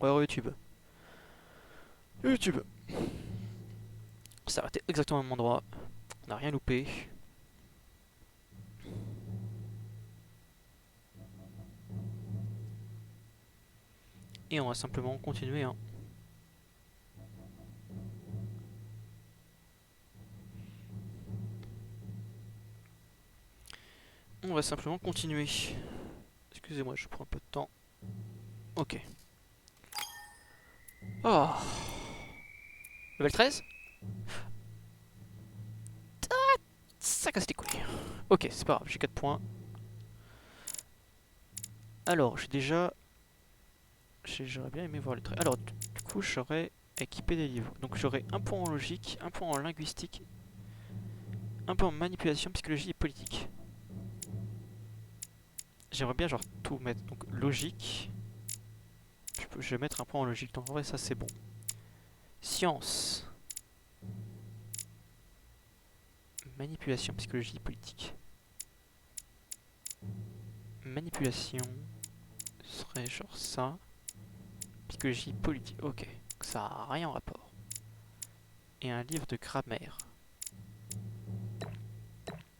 Ouais, YouTube. YouTube. On s'est arrêté exactement au même endroit. On n'a rien loupé. Et on va simplement continuer. Hein. On va simplement continuer. Excusez-moi, je prends un peu de temps. Ok. Oh. Level 13. Ah, ça casse les couilles. Ok, c'est pas grave, j'ai 4 points. Alors, j'ai déjà... J'aurais bien aimé voir les traits. Alors, du coup, j'aurais équipé des livres. Donc j'aurais un point en logique, un point en linguistique, un point en manipulation, psychologie et politique. J'aimerais bien genre tout mettre. Donc logique. Je vais mettre un point en logique. Donc en vrai, ça c'est bon. Science. Manipulation, psychologie, politique. Manipulation. Ce serait genre ça. Psychologie, politique. Ok. Donc ça n'a rien en rapport. Et un livre de grammaire.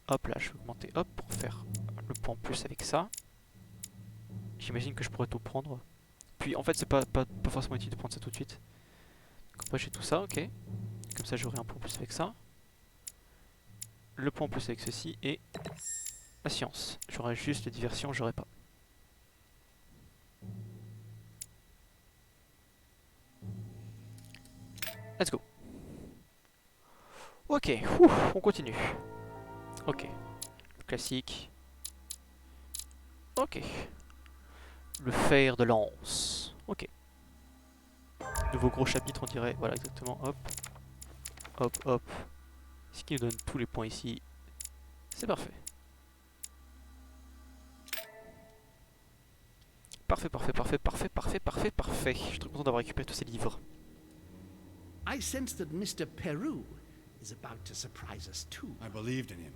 Hop là, je vais augmenter hop pour faire le point en plus avec ça. J'imagine que je pourrais tout prendre. Puis en fait, c'est pas forcément utile de prendre ça tout de suite. Donc après, j'ai tout ça, ok. Comme ça, j'aurai un point en plus avec ça. Le point en plus avec ceci et la science. J'aurai juste les diversions, j'aurai pas. Let's go. Ok, on continue. Ok, le classique. Ok. Le fer de lance. Ok. Nouveau gros chapitre, on dirait. Voilà, exactement. Hop. Hop, hop. Ce qui nous donne tous les points ici. C'est parfait. Parfait, parfait, parfait, parfait, parfait, parfait, parfait. Je suis très content d'avoir récupéré tous ces livres. I sense that Mr. Peru is about to surprise us too. I believed in him.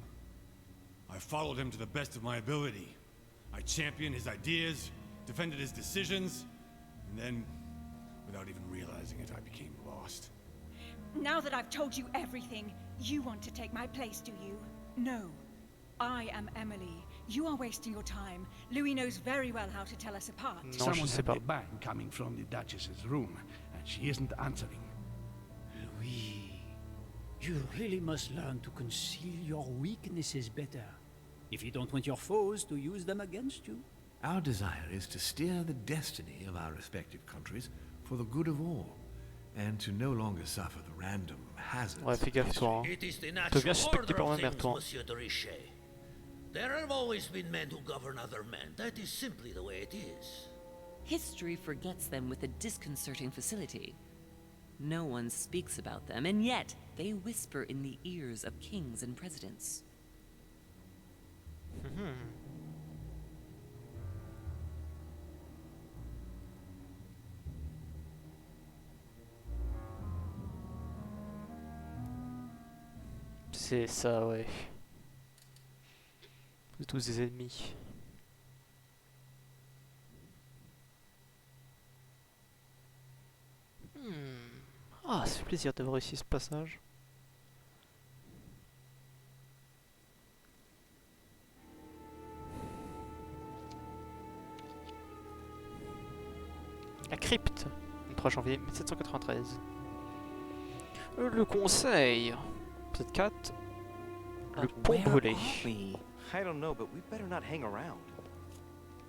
I followed him to the best of my ability. I championed his ideas, defended his decisions, and then, without even realizing it, I became lost. Now that I've told you everything, you want to take my place, do you? No. I am Emily. You are wasting your time. Louis knows very well how to tell us apart. Non, je Someone sais had pas. a bang coming from the Duchess's room, and she isn't answering. Louis, you really must learn to conceal your weaknesses better. If you don't want your foes to use them against you. Our desire is to steer the destiny of our respective countries for the good of all, and to no longer suffer the random hazards. Ouais, fais gaffe toi. Hein. It is the Te natural viens suspecter order par ma of mère, things, toi. Monsieur de Richet. There have always been men who govern other men. That is simply the way it is. History forgets them with a disconcerting facility. No one speaks about them, and yet they whisper in the ears of kings and presidents. C'est ça, ouais. C'est tous des ennemis. Ah, ça fait plaisir d'avoir réussi ce passage. La crypte, le 3 janvier 1793. Le conseil, épisode 4. Le pont brûlé. I don't know, but we better not hang around.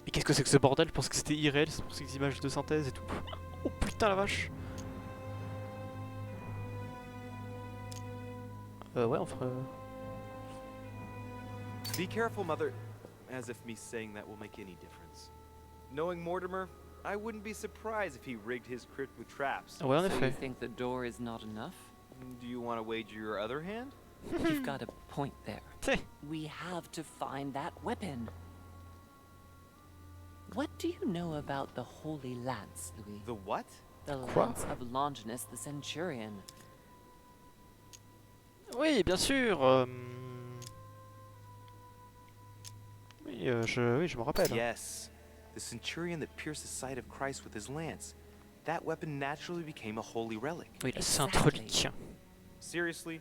Mais qu'est-ce que c'est que ce bordel? Je pense que c'était irréel, c'est pour ces images de synthèse et tout. Oh putain la vache. Ouais, on fera... Be careful, Mother. As if me saying that will make any difference. Knowing Mortimer, I wouldn't be surprised if he rigged his crypt with traps. Ouais, en So you effet. think the door is not enough? Do you want to wager your other hand? You've got a point there. Tiens. We have to find that weapon. What do you know about the Holy Lance, Louis? The what? The Quoi? lance of Longinus the Centurion. Oui, bien sûr. Oui, je me rappelle. Yes. The centurion that pierced the side of Christ with his lance. that weapon naturally became a holy relic. Oui, la sainte Exactly. relique. Seriously?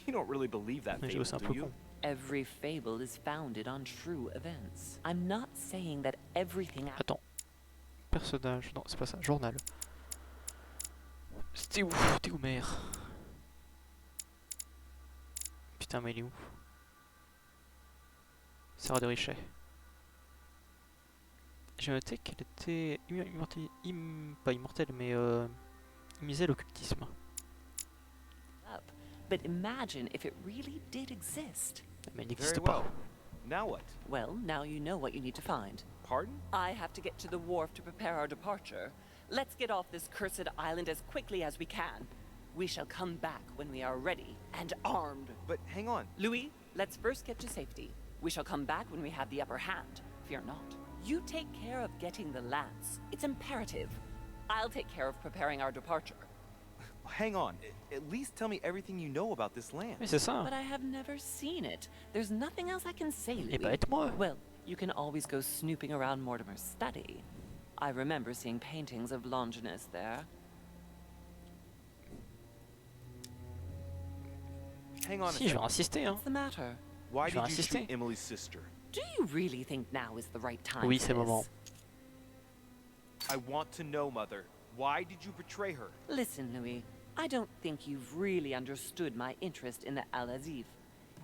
You don't really believe that Mais fable, c'est un do peu you? con. Every fable is founded on true events. I'm not saying that everything. Attends. Personnage. Non, c'est pas ça. Journal. C'était où? T'es où, mère? Putain, mais il est où? Sarah de Richet. J'ai noté qu'elle était pas immortelle, mais immisée à l'occultisme. Up. But imagine if it really did exist. Mais elle Very n'existe well. pas. Now what? Well, now you know what you need to find. Pardon? I have to get to the wharf to prepare our departure. Let's get off this cursed island as quickly as we can. We shall come back when we are ready and armed. But hang on. Louis, let's first get to safety. We shall come back when we have the upper hand. Fear not. You take care of getting the lance. It's imperative. I'll take care of preparing our departure. Hang on. At least tell me everything you know about this land. Mais c'est ça. But I have never seen it. There's nothing else I can say, Louis. Eh bah, aide-moi. Well, you can always go snooping around Mortimer's study. I remember seeing paintings of Longinus there. Hang on a Si, je vais second. insister, hein. What's the matter? Why Je vais did you insister. shoot Emily's sister? Do you really think now is the right time Oui, for c'est le moment. this? I want to know, Mother. Why did you betray her? Listen, Louis, I don't think you've really understood my interest in the Al-Azif.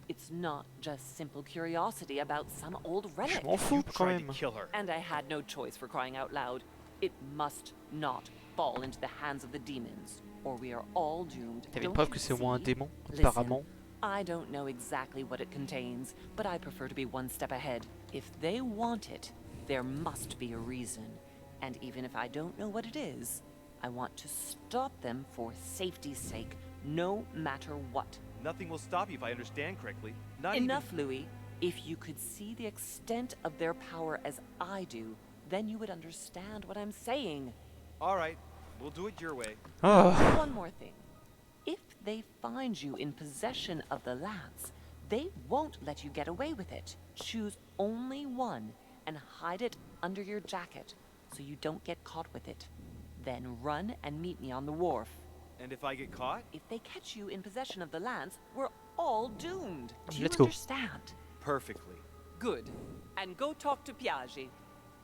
It's not just simple curiosity about some old Je relic. m'en fous You quand tried même. to kill her. And I had no choice for crying out loud. It must not fall into the hands of the demons, or we are all doomed. T'avais une Don't preuve you que c'est au moins un see? démon, Listen, apparemment. I don't know exactly what it contains, but I prefer to be one step ahead. If they want it, there must be a reason. And even if I don't know what it is, I want to stop them for safety's sake, no matter what. Nothing will stop you if I understand correctly. Not Enough, Louis. If you could see the extent of their power as I do, then you would understand what I'm saying. Even... All right. We'll do it your way. Oh. One more thing. If they find you in possession of the lance, they won't let you get away with it. Choose only one and hide it under your jacket so you don't get caught with it. Then run and meet me on the wharf. And if I get caught? If they catch you in possession of the lance, we're all doomed. Do you Let's go. understand? Perfectly. Good. And go talk to Piaggi.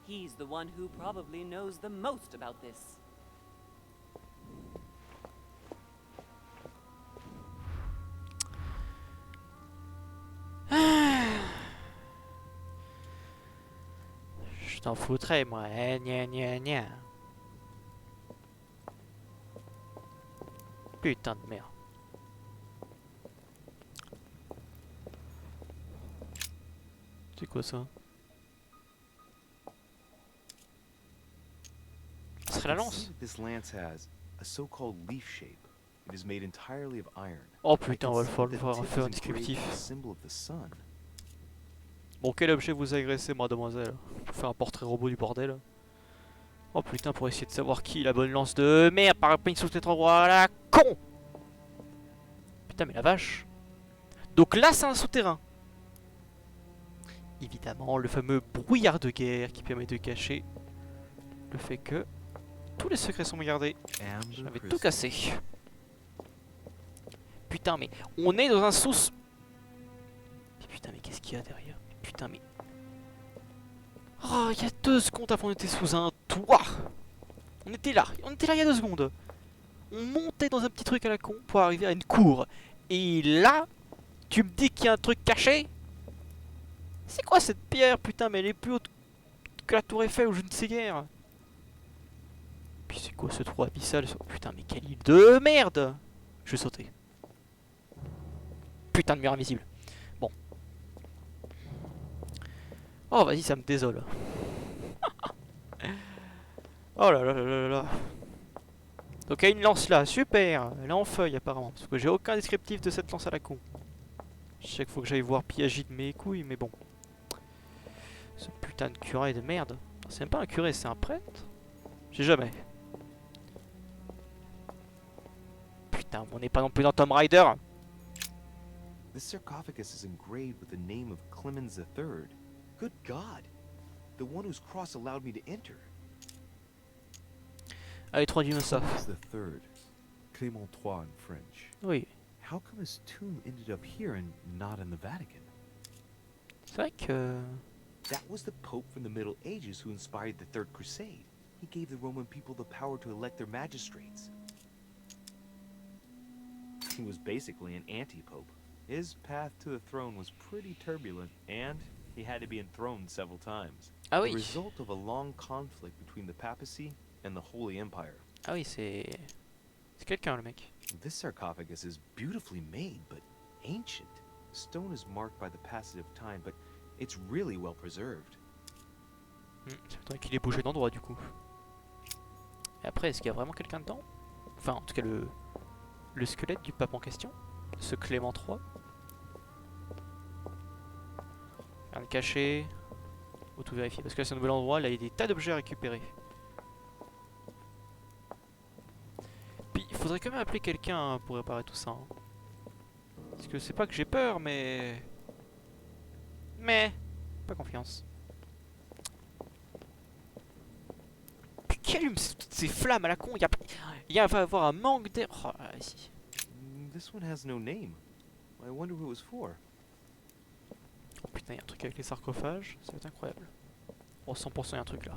He's the one who probably knows the most about this. Je t'en foutrais, moi. Gna gna gna. Putain de merde. C'est quoi ça? Ce serait la I can lance. see that this lance has a so-called leaf shape. It is made entirely of iron. Oh I putain, can on va le see faire, that the faire tip faire un is engraved with descriptif. the symbol of the sun. Bon, quel objet vous agressez, mademoiselle? Pour faire un portrait robot du bordel. Oh putain, pour essayer de savoir qui est la bonne lance de merde par rapport à cet endroit là, con! Putain, mais la vache! Donc là, c'est un souterrain. Évidemment, le fameux brouillard de guerre qui permet de cacher le fait que tous les secrets sont gardés. Je vais tout casser. Putain, mais on est dans un sous... Putain, mais qu'est-ce qu'il y a derrière? Putain, mais... Oh, il y a 2 secondes avant, on était sous un toit. On était là il y a 2 secondes. On montait dans un petit truc à la con pour arriver à une cour. Et là, tu me dis qu'il y a un truc caché? C'est quoi cette pierre? Putain, mais elle est plus haute que la tour Eiffel ou je ne sais guère. Puis c'est quoi ce trou abyssal? Putain, mais quelle île de merde! Je vais sauter. Putain de mur invisible. Bon. Oh, vas-y, ça me désole. Oh là là là là là. Donc il y a une lance là, super. Elle est en feuille apparemment. Parce que j'ai aucun descriptif de cette lance à la con. Chaque fois que j'aille voir Piaggi de mes couilles, mais bon. Ce putain de curé de merde. C'est même pas un curé, c'est un prêtre? J'ai jamais. Putain, on n'est pas non plus dans Tomb Raider. This sarcophagus is engraved with the name of Clemens III. Good God! The one whose cross allowed me to enter. Allez, traduis-moi ça. Clemens the Third, Clément III in French. Oui. How come his tomb ended up here and not in the Vatican? C'est vrai que... That was the Pope from the Middle Ages who inspired the Third Crusade. He gave the Roman people the power to elect their magistrates. He was basically an anti-pope. His path to the throne was pretty turbulent, and he had to be enthroned several times. Ah The oui. result of a long conflict between the papacy and the Holy Empire. Ah oui, c'est... C'est quelqu'un, le mec. This sarcophagus is beautifully made, but ancient. The stone is marked by the passage of time, but it's really well preserved. Ça m'étonnerait qu'il ait bougé d'endroit, du coup. Et après, est-ce qu'il y a vraiment quelqu'un dedans? Enfin, en tout cas, le squelette du pape en question. Ce Clément III. Rien de caché. Faut tout vérifier. Parce que là, c'est un nouvel endroit. Là, il y a des tas d'objets à récupérer. Puis, il faudrait quand même appeler quelqu'un pour réparer tout ça. Hein. Parce que c'est pas que j'ai peur, mais... Pas confiance. Puis qui allume toutes ces flammes à la con? Il va y avoir un manque d'air. Oh, là, ici. This one has no name. I wonder who it was for. Oh putain, il y a un truc avec les sarcophages. Ça va être incroyable. Oh, 100% il y a un truc là.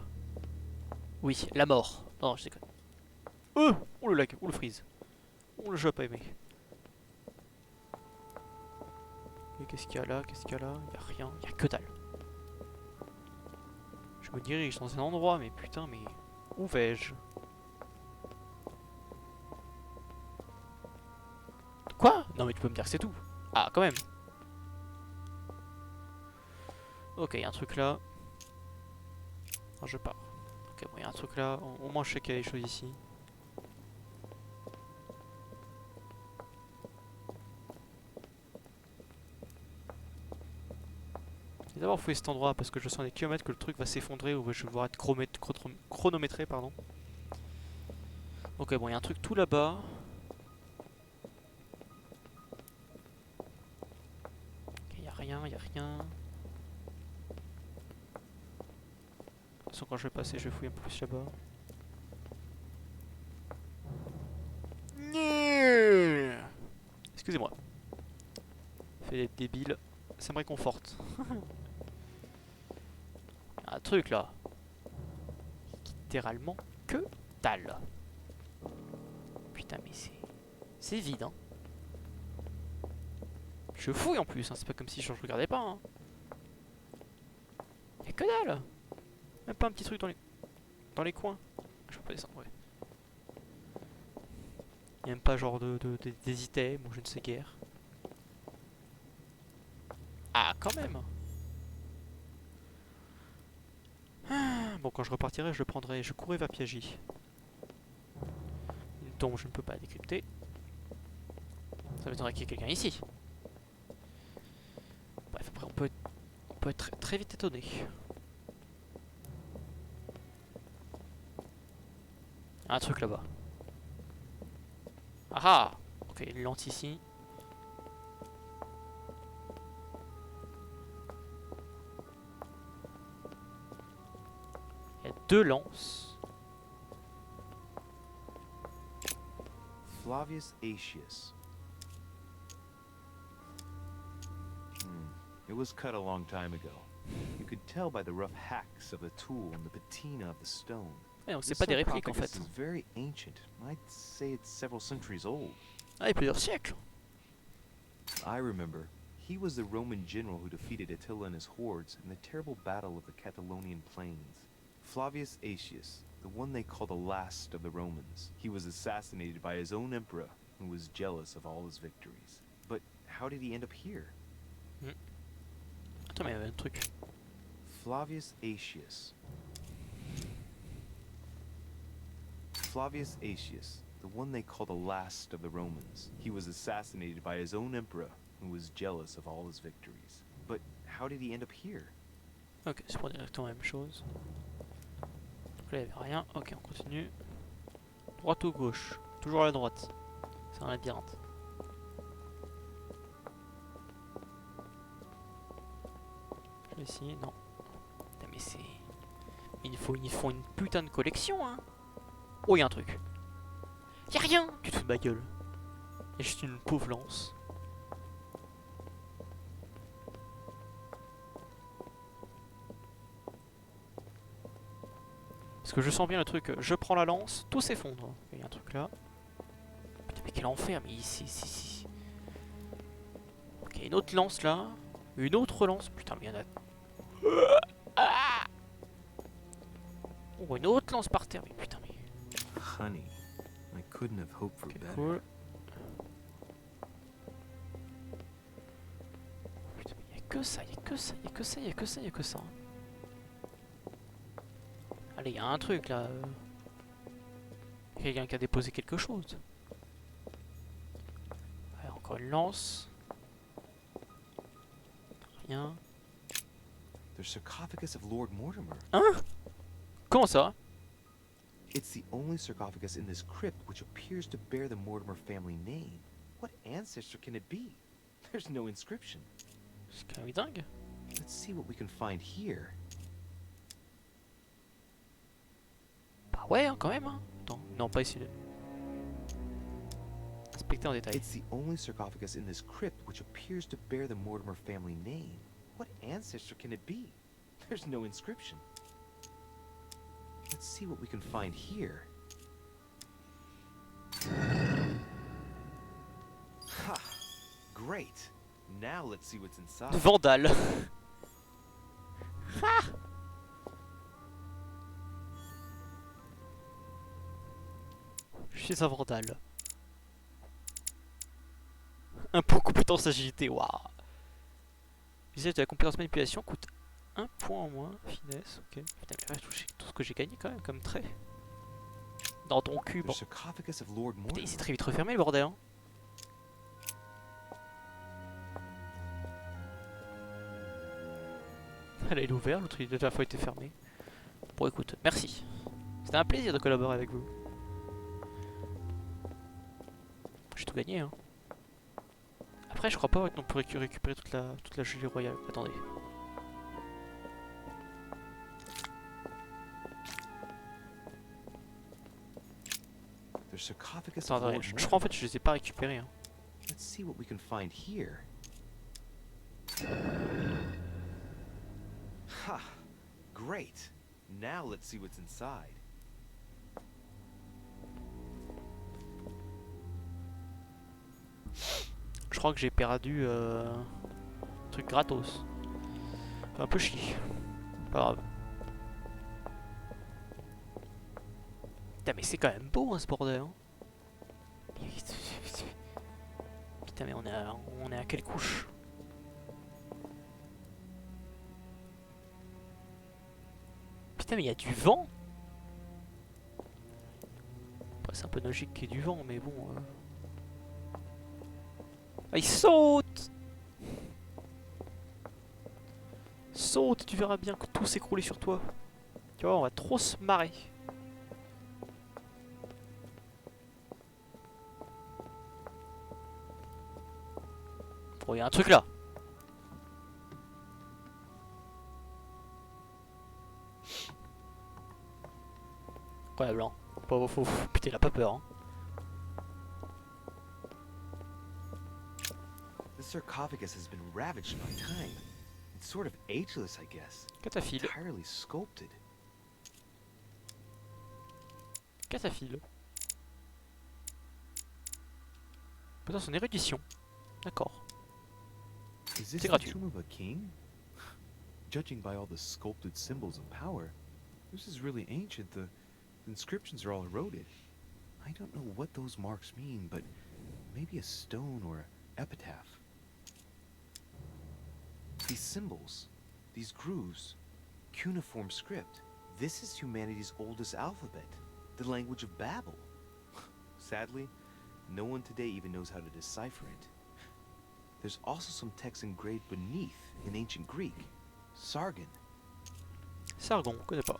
Oui, la mort. Non, je déconne. Oh le lag, oh le freeze. Oh le jeu a pas aimé. Et qu'est-ce qu'il y a là? Qu'est-ce qu'il y a là? Il y a rien, il y a que dalle. Je me dirige dans un endroit, mais putain, mais où vais-je? Quoi? Non mais tu peux me dire que c'est tout. Ah, quand même. Ok, il y a un truc là. Non, je pars. Ok, bon, il y a un truc là. Au moins, je sais qu'il y a des choses ici. Je vais d'abord fouiller cet endroit parce que je sens des kilomètres que le truc va s'effondrer ou je vais devoir être chronométré, pardon. Ok, bon, il y a un truc tout là-bas. Ok, il y a rien, il y a rien. De toute façon, quand je vais passer, je vais fouiller un peu plus là-bas. Excusez-moi. Fait d'être débile, ça me réconforte. Un truc là. Littéralement que dalle. Putain, mais c'est vide, hein. Je fouille en plus, hein. C'est pas comme si je regardais pas, hein. Y'a que dalle. Même pas un petit truc dans les coins. Je peux pas descendre, ouais. Y'a même pas genre des items ou je ne sais guère. Ah, quand même. Bon, quand je repartirai, je courrai vers Piagy. Une tombe, je ne peux pas décrypter. Ça m'étonnerait qu'il y ait quelqu'un ici. Bref, après on peut être très vite étonné. Un truc là-bas. Ah ah. Ok, une lente ici. Il y a 2 lances. Flavius Aetius. It was cut a long time ago. You could tell by the rough hacks of the tool and the patina of the stone. Ouais, donc c'est This pas des répliques en sarcophagus fait. is very ancient. I'd say it's several centuries old. Ah, il y a plusieurs siècles. I remember. He was the Roman general who defeated Attila and his hordes in the terrible battle of the Catalonian plains. Flavius Aetius, the one they call the last of the Romans. He was assassinated by his own emperor, who was jealous of all his victories. But how did he end up here? Attends, mais il y avait un truc. Flavius Aetius. Flavius Aetius, the one they call the last of the Romans. He was assassinated by his own emperor, who was jealous of all his victories. But how did he end up here? Ok, c'est pour directement la même chose. Donc là, il n'y avait rien. Ok, on continue. Droite ou gauche? Toujours à la droite. C'est un labyrinthe. Ici, non. Putain, mais c'est... Ils font une putain de collection, hein. Oh, y'a un truc. Y'a rien. Tu te fous de ma gueule. Y'a juste une pauvre lance. Parce que je sens bien le truc, je prends la lance, tout s'effondre. Il y a un truc là. Putain, mais quel enfer, mais ici. Ok, une autre lance là. Une autre lance. Putain, mais il y en a. Ah, oh, une autre lance par terre. Mais putain, mais. Honey, I couldn't have hoped for better. Cool. Putain, mais il y a que ça, il y a que ça, il y a que ça, il y a que ça, il y a que ça. Allez, il y a un truc là. Quelqu'un qui a déposé quelque chose. Ouais, encore une lance. Rien. The sarcophagus of Lord Mortimer. Hein? Comment ça? It's the only sarcophagus in this crypt which appears to bear the Mortimer family name. What ancestor can it be? There's no inscription. C'est quand même dingue. Let's see what we can find here. Bah ouais, hein, quand même. Hein. Attends, non, pas ici. Inspecter en détail. It's the only sarcophagus in this crypt which appears to bear the Mortimer family name. What ancestor can it be? There's no inscription. Let's see what we can find here. Ha! Great! Now let's see what's inside. Vandale. Ah, je suis un vandale. Un point compétence agilité, waouh. Visage de la compétence manipulation coûte 1 point en moins. Finesse, ok. Putain, mais là, je touche tout ce que j'ai gagné quand même comme trait. Dans ton cul, The bon. sarcophagus of Lord Putain, Mortimer. il s'est très vite refermé le bordel. Hein. Là, il est ouvert, l'autre il a déjà fois été fermé. Bon, écoute, merci. C'était un plaisir de collaborer avec vous. J'ai tout gagné, hein. Après, je crois pas qu'on peut récupérer toute la gelée royale. Attendez. The sarcophagus of Attendez, Lord je Mortimer. crois en fait que je les ai pas récupérés. Hein. Let's see what we can find here. Ha! Great! Now let's see what's inside. Je crois que j'ai perdu un truc gratos. Un peu chier. Pas grave. Putain, mais c'est quand même beau hein, ce bordel. Hein. Putain, mais on est à quelle couche? Putain, mais il y a du vent. Après, c'est un peu logique qu'il y ait du vent, mais bon. Ah, il saute! Saute, tu verras bien que tout s'écrouler sur toi. Tu vois, on va trop se marrer. Bon, il y a un truc là. Incroyable, hein. Putain, il a pas peur, hein. The sarcophagus has been ravaged by time. It's sort of ageless, I guess. Cataphile. Entirely sculpted. Cataphile. Peut-être son érudition. D'accord. Is this C'est the gratuit. tomb of a king? Judging by all the sculpted symbols and power, this is really ancient. The inscriptions are all eroded. I don't know what those marks mean, but maybe a stone or an epitaph. These symbols, these grooves, cuneiform script. This is humanity's oldest alphabet, the language of Babel. Sadly, no one today even knows how to decipher it. There's also some text engraved beneath in ancient Greek, Sargon. Sargon, on connaît pas.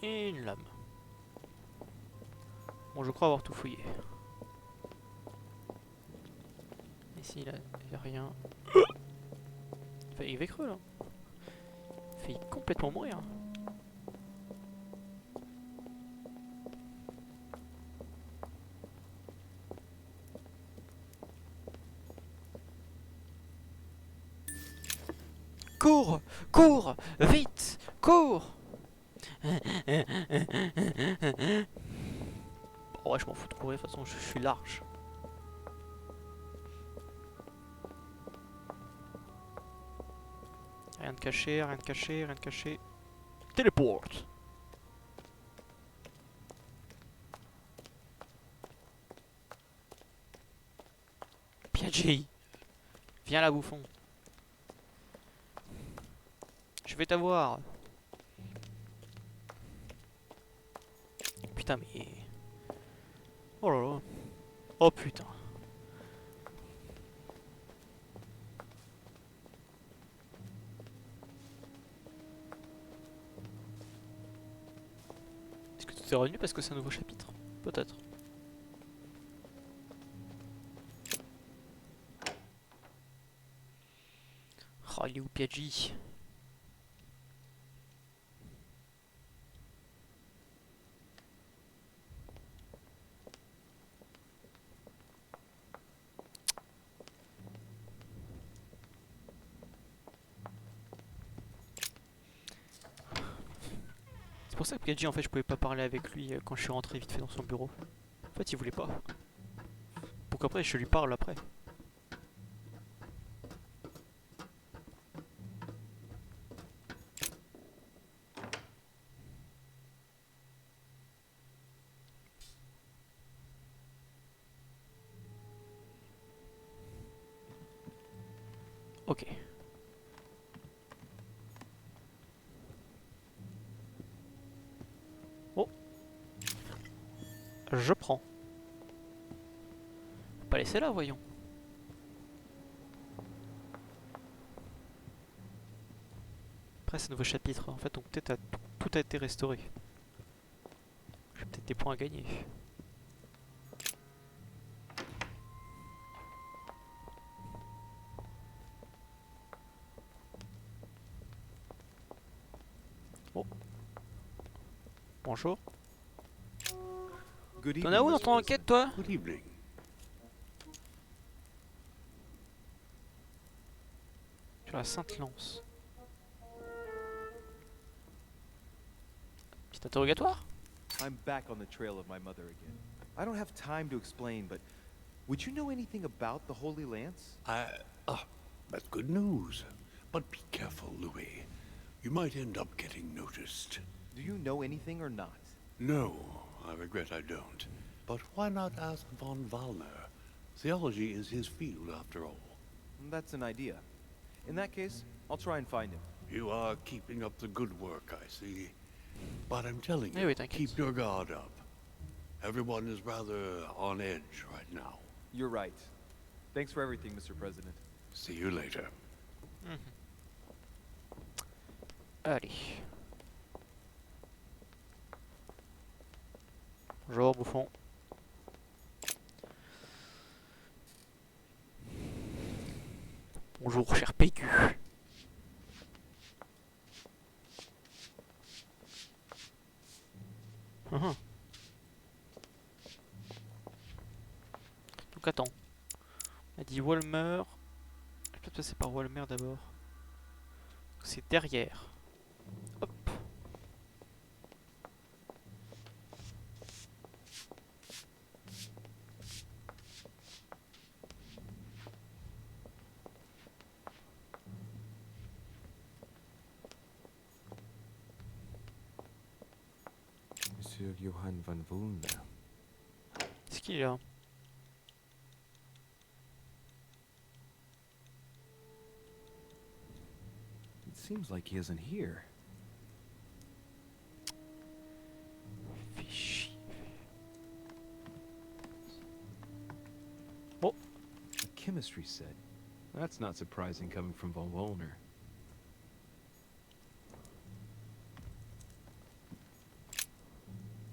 Et une lame. Bon, je crois avoir tout fouillé. Ici, là, il n'y a rien. Il va creux là. Il fait complètement mourir. Cours! Cours! Vite! Cours! Oh ouais, je m'en fous de courir, de toute façon, je suis large. Rien de caché, rien de caché, rien de caché. Téléporte! Piagé! Viens là, bouffon. Je vais t'avoir. Putain, mais... Oh là là. Oh putain. Est-ce que tout est revenu parce que c'est un nouveau chapitre? Peut-être. Oh, il est où Piaggi? C'est pour ça que Piaggi, en fait, je pouvais pas parler avec lui quand je suis rentré vite fait dans son bureau. En fait, il voulait pas. Pour qu'après, je lui parle après. Ok. Oh. Je prends. Faut pas laisser là, voyons. Après, c'est un nouveau chapitre. En fait, donc peut-être tout a été restauré. J'ai peut-être des points à gagner. Oh. Bonjour. Good T'en evening, as où dans Mr. ton President. enquête, toi? Good evening. Sur la Sainte-Lance. Petit interrogatoire? I'm back on the trail of my mother again. I don't have time to explain, but would you know anything about the Holy Lance? That's good news. But be careful, Louis. You might end up getting noticed. Do you know anything or not? No, I regret I don't. But why not ask von Wallner? Theology is his field, after all. That's an idea. In that case, I'll try and find him. You are keeping up the good work, I see. But I'm telling Eh you, oui, t'inquiète. keep your guard up. Everyone is rather on edge right now. You're right. Thanks for everything, Mr. President. See you later. Allez. Bonjour, bouffon. Bonjour, cher PQ. Donc attends. On a dit Walmer. Je vais peut-être passer par Walmer d'abord. C'est derrière. Hop. Monsieur Johann van Wulner. C'est qui là? It seems like he isn't here. Fais chier. Oh. A chemistry set. That's not surprising coming from von Wulner.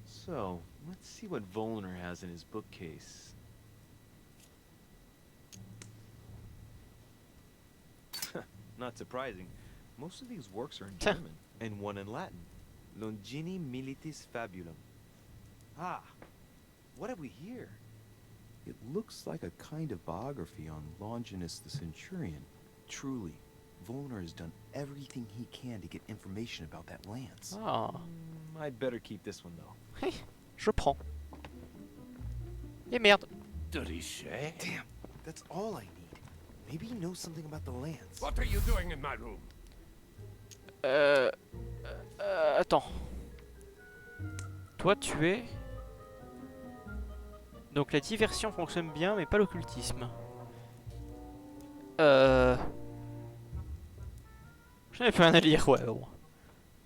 So, let's see what Wulner has in his bookcase. Not not surprising. Most of these works are in German, and one in Latin. Longini militis fabulum. Ah, what have we here? It looks like a kind of biography on Longinus the Centurion. Truly, Volner has done everything he can to get information about that lance. Ah. I'd better keep this one though. Hey, je prends. Et merde. Richet? Damn, that's all I need. Maybe he knows something about the lance. What are you doing in my room? Attends. Toi, tu es... Donc la diversion fonctionne bien, mais pas l'occultisme. Je n'avais plus rien à lire, ouais, bon.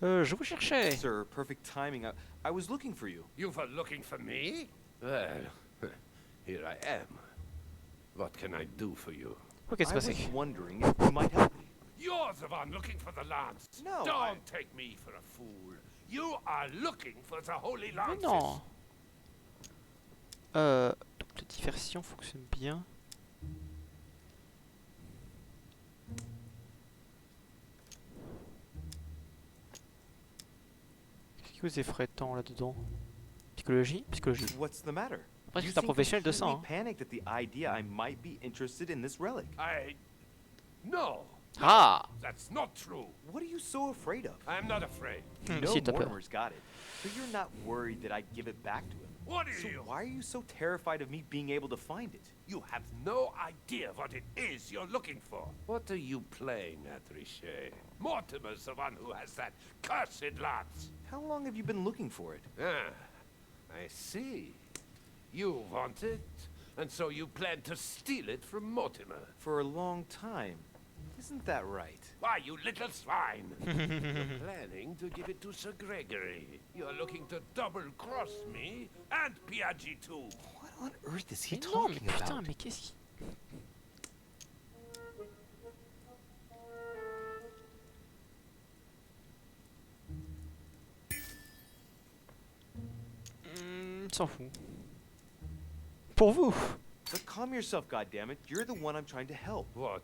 Je vous cherchais. Sir, perfect timing. I was looking for you. You were looking for me? Well, here I am. What can I do for you? Ok, c'est I passé. was wondering if you might help me. You're the one looking for the lance. No, Don't take me for a fool. You are looking for the holy Mais lances. non. Donc la diversion fonctionne bien. Qu'est-ce qui vous effraie tant là-dedans? Psychologie? Psychologie. What's the matter? Après, You c'est un seem professionnel de ça. completely Hein. panicked at the idea I might be interested in this relic. No. Ah! That's not true. What are you so afraid of? I'm not afraid. You Hmm, know si, t'as peur. Mortimer's got it, so you're not worried that I'd give it back to him. What are So you? why are you so terrified of me being able to find it? You have no idea what it is you're looking for. What are you playing at, Richet? Mortimer's the one who has that cursed lance. How long have you been looking for it? Ah, I see. You want it, and so you plan to steal it from Mortimer. For a long time. Isn't that right? Why, you little swine! You're planning to give it to Sir Gregory. You're looking to double-cross me and Piaggi too. What on earth is he Mais non, mais talking putain, about? mais qu'est-ce qui... S'en fout. Pour vous. But calm yourself, goddammit. You're the one I'm trying to help. What?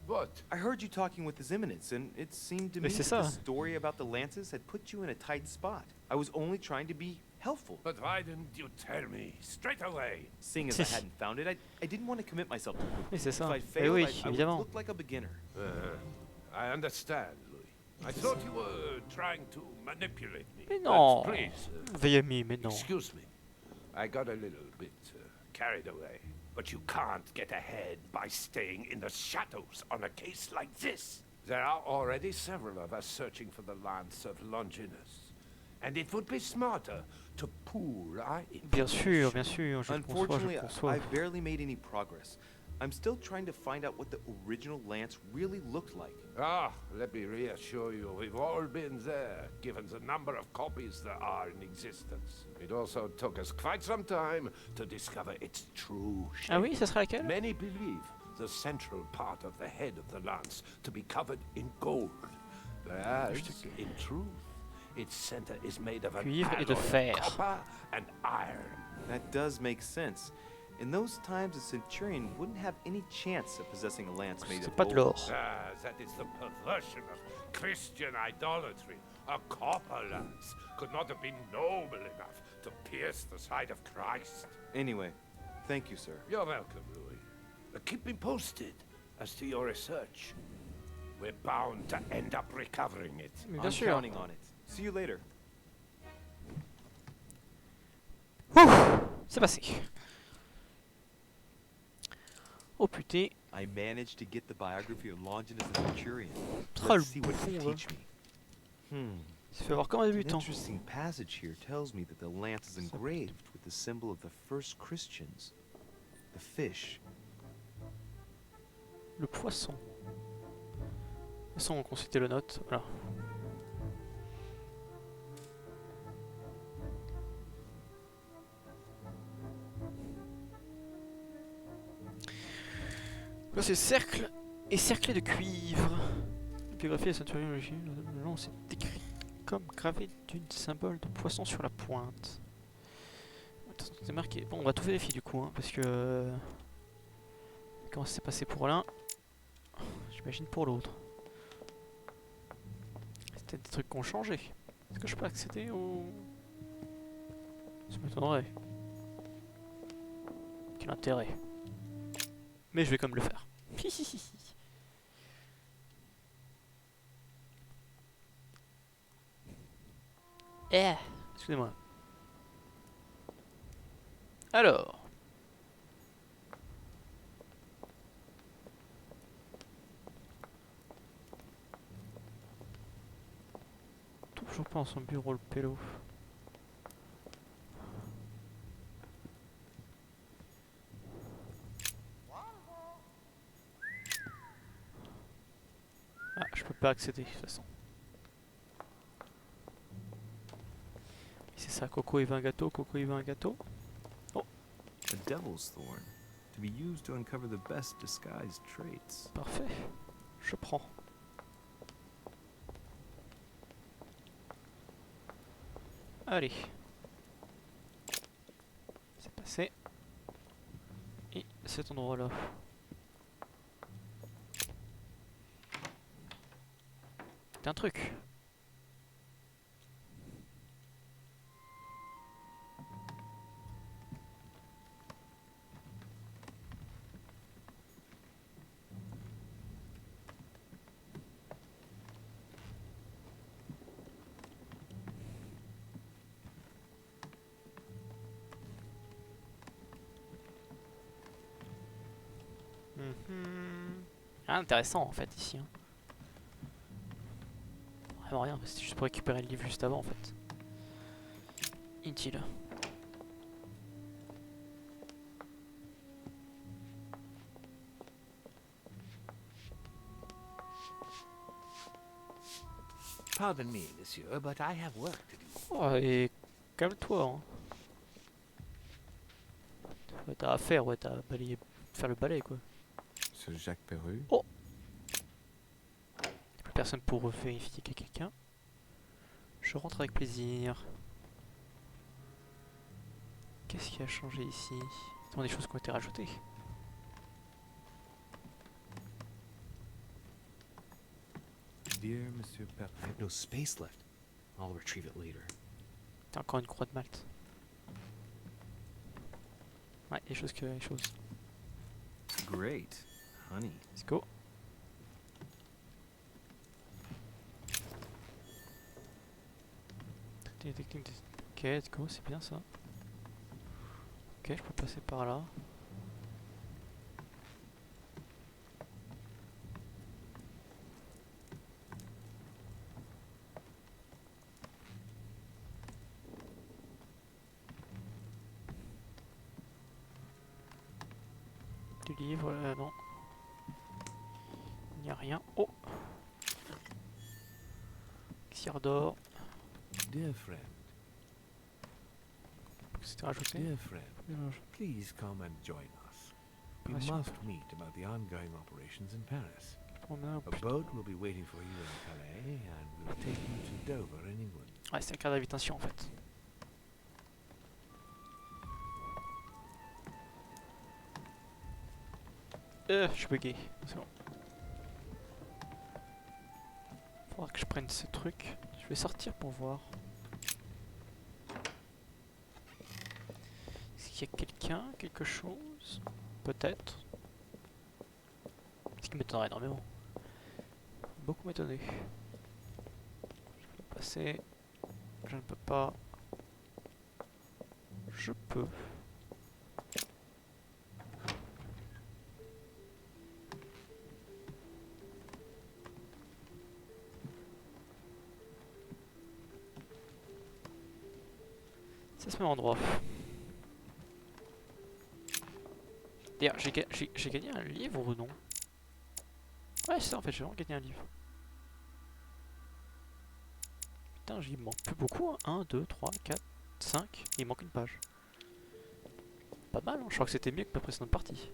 What? I heard you talking with His Eminence, and it seemed to me Mais c'est that the ça. story about the lances had put you in a tight spot. I was only trying to be helpful. But why didn't you tell me straight away? Seeing as I hadn't found it, I didn't want to commit myself to it. Oui, c'est If ça. I'd Eh failed, oui, I would évidemment. look like a beginner. I understand, Louis. I thought you were trying to manipulate me. Mais But non. please, Veille ami, mais non. excuse me. I got a little bit carried away. But you can't get ahead by staying in the shadows on a case like this. There are already several of us searching for the lance of Longinus. And it would be smarter to pool our Bien sûr, bien information. sûr, je Unfortunately, conçois. I've barely made any progress. I'm still trying to find out what the original lance really looked like. Ah, let me reassure you, we've all been there, given the number of copies there are in existence. It also took us quite some time to discover its true shape. Ah oui, ça sera laquelle? Many believe the central part of the head of the lance to be covered in gold, whereas, in truth, its center is made of an Cuivre et de alloy fer. of copper and iron. That does make sense. In those times, a centurion wouldn't have any chance of possessing a lance made C'est of pas de gold. l'or. Ah, that is the perversion of Christian idolatry. A copper lance could not have been noble enough to pierce the side of Christ. Anyway, thank you, sir. You're welcome, Louis. Keep me posted as to your research. We're bound to end up recovering it. Mais I'm bien sûr. counting on it. See you later. C'est passé. Oh putain. I managed to get the biography of Longinus the Centurion. Oh, Let's see what it le can con, teach me. Il se fait voir comme un An débutant. interesting passage here tells me that the lance is engraved with the symbol of the first Christians, the fish. Le poisson. De toute façon, on consultait le note. Voilà. Là, c'est cercle et cerclé de cuivre. La biographie de Centurion le long c'est écrit comme gravé d'une symbole de poisson sur la pointe. Attends, c'est marqué. Bon, on va tout vérifier du coup, hein, parce que. Comment ça s'est passé pour l'un, j'imagine pour l'autre. peut-être des trucs qui ont changé. Est-ce que je peux accéder au... Ça m'étonnerait. Quel intérêt. Mais je vais quand même le faire. Excusez-moi. Alors. Toujours pas dans son bureau le pélo. Ah, je peux pas accéder de toute façon. C'est ça, Coco il veut un gâteau, Coco il veut un gâteau. Oh, A devil's thorn, to be used to uncover the best disguised traits. parfait. Je prends. Allez. C'est passé. Et cet endroit-là. C'est un truc. Ah, intéressant en fait ici. Hein. Vraiment rien, c'était juste pour récupérer le livre juste avant en fait. Inutile. Pardon me, monsieur, but I have work to do. Oh, et calme-toi. Hein. Ouais, t'as à faire, ouais, t'as à balayer, faire le balai quoi. Ce Jacques Perru. Oh! Plus personne pour vérifier qu'il y a quelqu'un. Je rentre avec plaisir. Qu'est-ce qui a changé ici? Ce sont des choses qui ont été rajoutées. Dear Monsieur Perru. I have no space left. I'll retrieve it later. T'as encore une croix de Malte. Ouais, les choses que les choses. Great. Honey. Let's go. Ok, let's go, c'est bien ça. Ok, je peux passer par là. Du livre, non. Il n'y a rien. Oh! Cire d'or. Dear friend, C'était rajouté. dear friend, please come and join us. We must meet about the ongoing operations in Paris. A boat will be waiting for you in Calais and will take you to Dover in England. Ouais, c'est un cadre d'invitation en fait. Je suis bugué. C'est bon. Faudra que je prenne ce truc. Je vais sortir pour voir. Est-ce qu'il y a quelqu'un, quelque chose? Peut-être. Ce qui m'étonnerait énormément. Beaucoup m'étonner. Je peux passer. Je ne peux pas. Je peux. C'est à ce même endroit. D'ailleurs, j'ai gagné un livre ou non? Ouais, c'est ça en fait, j'ai vraiment gagné un livre. Putain, il me manque plus beaucoup. Hein. 1, 2, 3, 4, 5. Il manque une page. Pas mal, hein. Je crois que c'était mieux que ma précédente partie.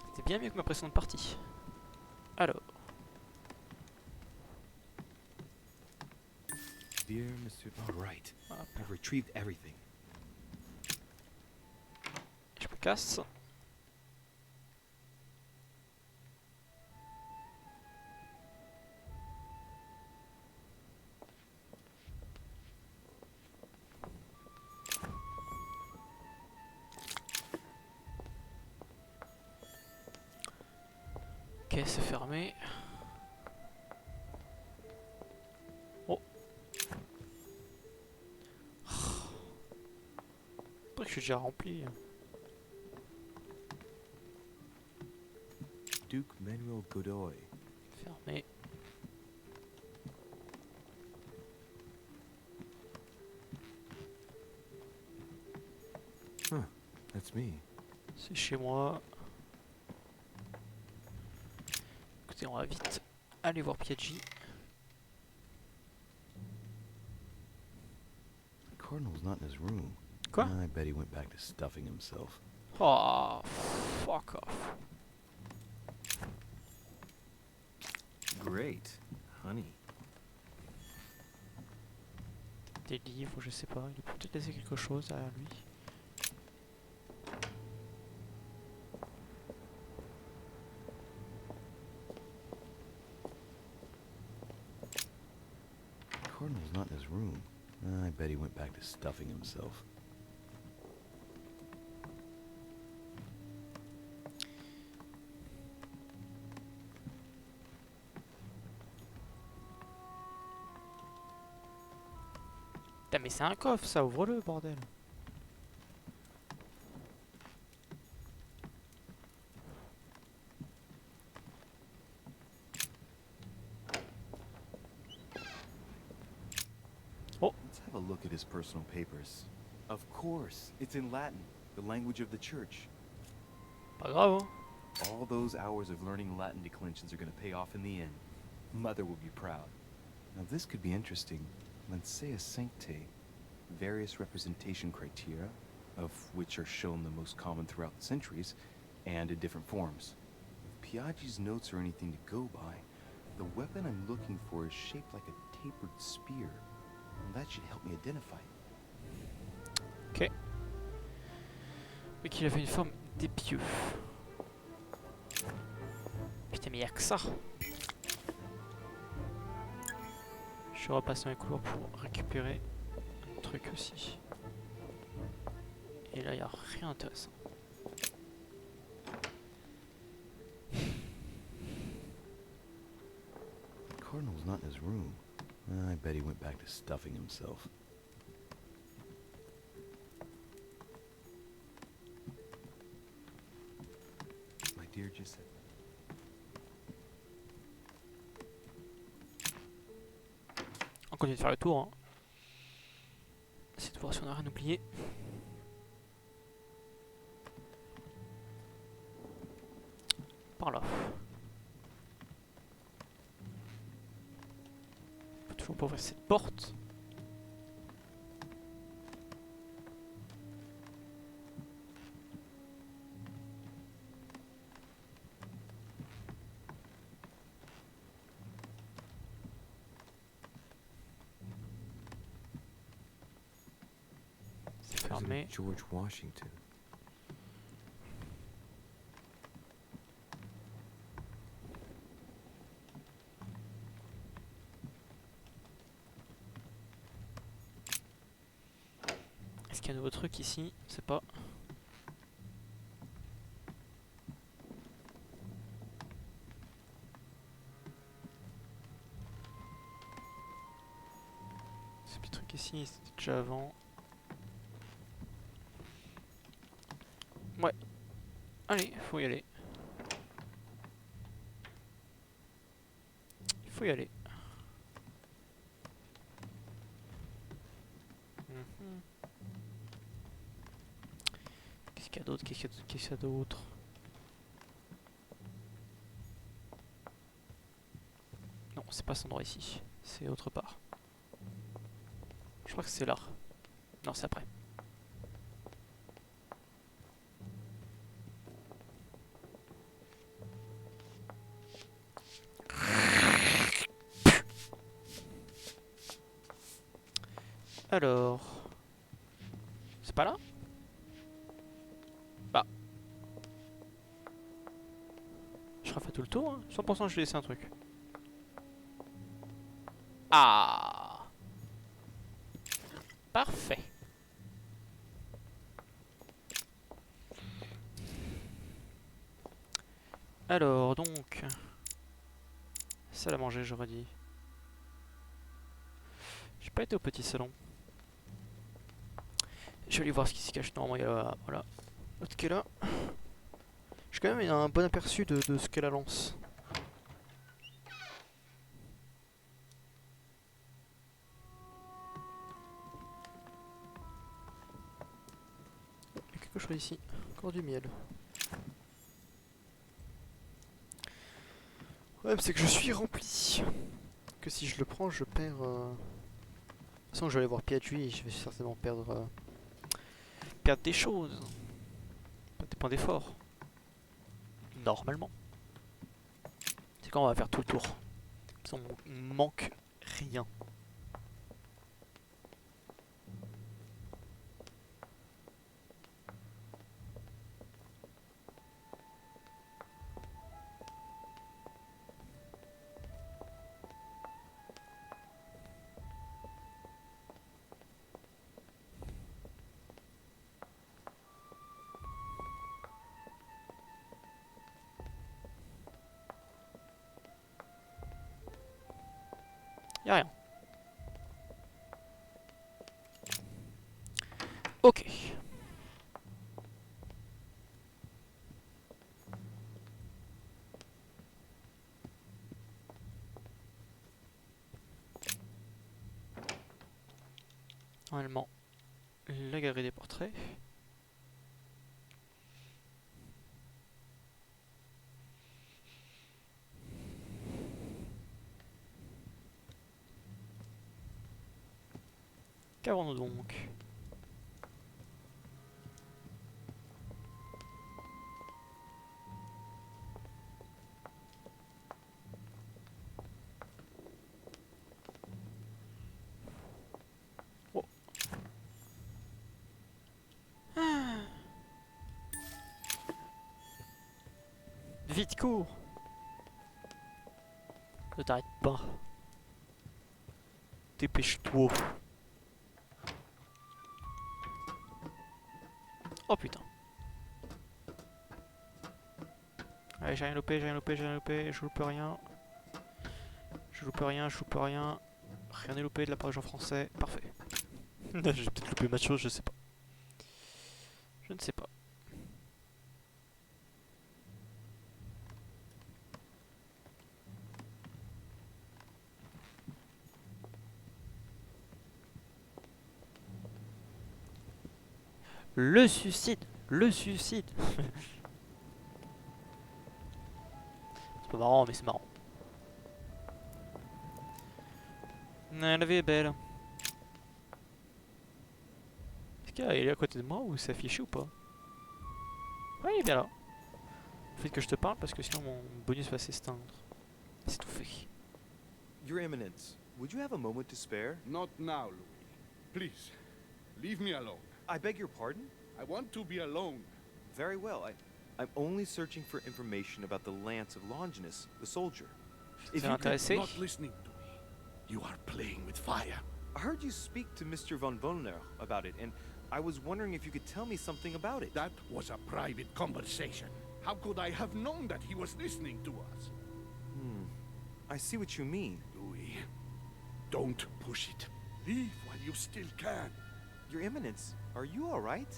C'était bien mieux que ma précédente partie. Alors. Dear Monsieur. All right. I've retrieved everything. Je peux casse. Ok, c'est fermé. Oh. Je suis déjà rempli. Duke Manuel Godoy. Fermé. Huh, that's me. C'est chez moi. Écoutez, on va vite aller voir Piaggi. The cardinal's not in his room. Quoi? I bet he went back to stuffing himself. Oh, fuck off. Great, honey. Des livres, je sais pas. Il peut peut-être laisser quelque chose derrière lui. The cardinal's not in his room. I bet he went back to stuffing himself. Putain, mais c'est un coffre, ça, ouvre-le, bordel. Oh. Let's have a look at his personal papers. Of course, it's in Latin, the language of the church. Pas grave, hein. All those hours of learning Latin declensions are going to pay off in the end. Mother will be proud. Now this could be interesting. Lancea Sancte. Various representation criteria, of which are shown the most common throughout the centuries, and in different forms. If Piaggi's notes are anything to go by, the weapon I'm looking for is shaped like a tapered spear. And that should help me identify it. Ok. Oui, qu'il avait une forme d'épieu. Putain, mais y'a que ça. Je suis repassé dans les couloirs pour récupérer un truc aussi. Et là, y'a rien d'intéressant. The cardinal's not in his room. I bet he went back to stuffing himself. My dear Giuseppe. On continue de faire le tour. Hein. Essayer de voir si on a rien oublié. Par là. Faut toujours pas ouvrir cette porte. C'est fermé. George Washington. Est-ce qu'il y a un nouveau truc ici? Je sais pas. Ce petit truc ici, c'était déjà avant. Ouais. Allez, faut y aller. Il faut y aller. Mhm. Qu'est-ce qu'il y a d'autre? Qu'est-ce qu'il y a d'autre? Non, c'est pas cet endroit ici. C'est autre part. Je crois que c'est là. Non, c'est après. Alors... C'est pas là? Bah... sera fait tout le tour. Hein. 100% je vais laisser un truc. Ah, parfait. Alors donc, salle à manger j'aurais dit. J'ai pas été au petit salon. Je vais aller voir ce qui s'y cache. Normalement il y a voilà l'autre qui est là. J'ai quand même un bon aperçu de ce qu'est la lance. Il y a quelque chose ici. Encore du miel. Le problème c'est que je suis rempli. Que si je le prends je perds... De toute façon je vais aller voir Piaget et je vais certainement perdre des choses. Pas des points d'effort. Normalement. C'est quand on va faire tout le tour. On manque rien. Y'a rien. Ok. Normalement, la galerie des portraits. Qu'avons-nous donc? Oh. Ah. Vite, cours! Ne t'arrête pas. Dépêche-toi. Oh putain. Allez, j'ai rien loupé, j'ai rien loupé, j'ai rien loupé, je loupe rien. Je loupe rien, je loupe rien. Rien n'est loupé de la part des gens français. Parfait. J'ai peut-être loupé ma chose, je sais pas. Je ne sais pas. Le suicide! Le suicide! C'est pas marrant, mais c'est marrant. La vie est belle. Est-ce qu'il est à côté de moi ou c'est affiché ou pas? Ouais, il est bien là. Faut que je te parle parce que sinon mon bonus va s'éteindre. C'est tout fait. Your Eminence, would you have a moment to spare? Not now, Louis. Please, leave me alone. I beg your pardon? I want to be alone. Very well. I'm only searching for information about the lance of Longinus, the soldier. If you're not listening to me, you are playing with fire. I heard you speak to Mr. von Wollner about it, and I was wondering if you could tell me something about it. That was a private conversation. How could I have known that he was listening to us? I see what you mean. Louis, don't push it. Leave while you still can. Your Eminence, are you all right?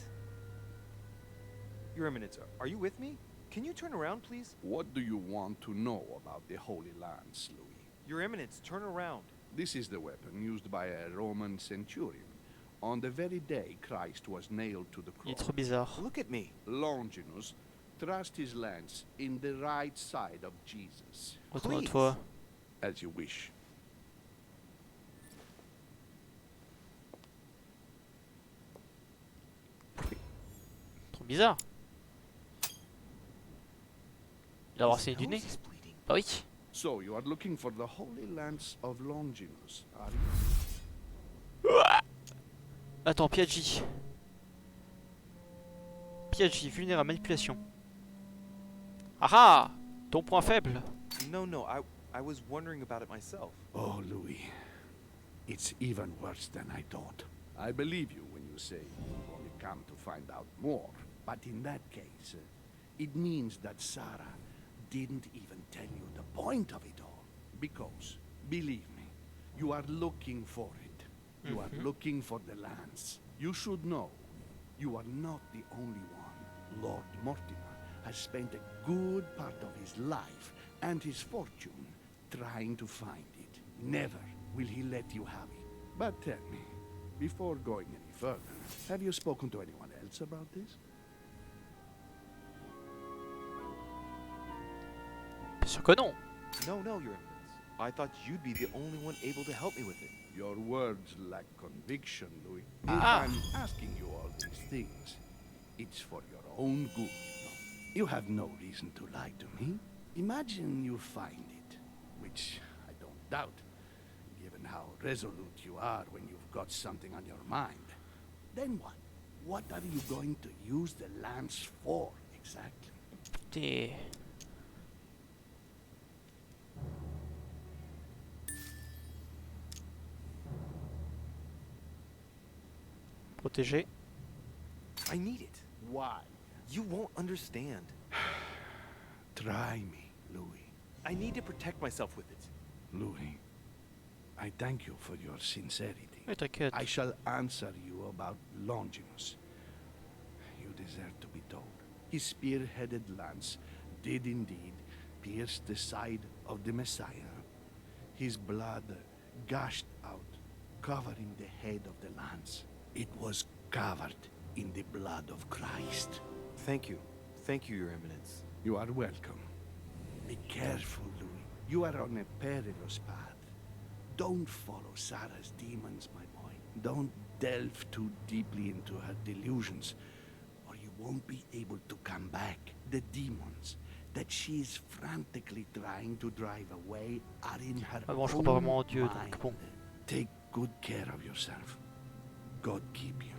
Your Eminence, are you with me? Can you turn around, please? What do you want to know about the Holy Lance, Louis? Your Eminence, turn around. This is the weapon used by a Roman centurion on the very day Christ was nailed to the cross. Il est trop bizarre. Look at me. Longinus thrust his lance in the right side of Jesus. Retourne-toi. As you wish. Trop bizarre. Il a avoir saigné du nez. Bah oui. So you are looking for the Holy Lance of Longinus, are you? Attends, Piaget. Piaget, vulnérable, manipulation. Ah ah! Ton point faible. No, I was wondering about it myself. Oh, Louis. It's even worse than I thought. I believe you when you say you've only come to find out more. But in that case, it means that Sarah didn't even tell you the point of it all. Because, believe me, you are looking for it. You are looking for the lands. You should know, you are not the only one. Lord Mortimer has spent a good part of his life and his fortune trying to find it. Never will he let you have it. But tell me, before going any further, have you spoken to anyone else about this? Bien sûr que non. No, Your Eminence. I thought you'd be the only one able to help me with it. Your words lack conviction, Louis. If I'm asking you all these things, it's for your own good. You have no reason to lie to me. Imagine you find it, which I don't doubt, given how resolute you are when you've got something on your mind. Then what? What are you going to use the lands for, exactly? T'es... Protégé. I need it. Why? You won't understand. Try me, Louis. I need to protect myself with it. Louis, I thank you for your sincerity. Oui, t'inquiète. I shall answer you about Longinus. You deserve to be told. His spear-headed lance did indeed pierce the side of the Messiah. His blood gushed out, covering the head of the lance. It was covered in the blood of Christ. Thank you. Thank you, Your Eminence. You are welcome. Be careful, Louis. You are on a perilous path. Don't follow Sarah's demons, my boy. Don't delve too deeply into her delusions, or you won't be able to come back. The demons that she's frantically trying to drive away are in her Ah bon, je crois pas vraiment en own Dieu, mind. donc bon. Take good care of yourself. God keep you.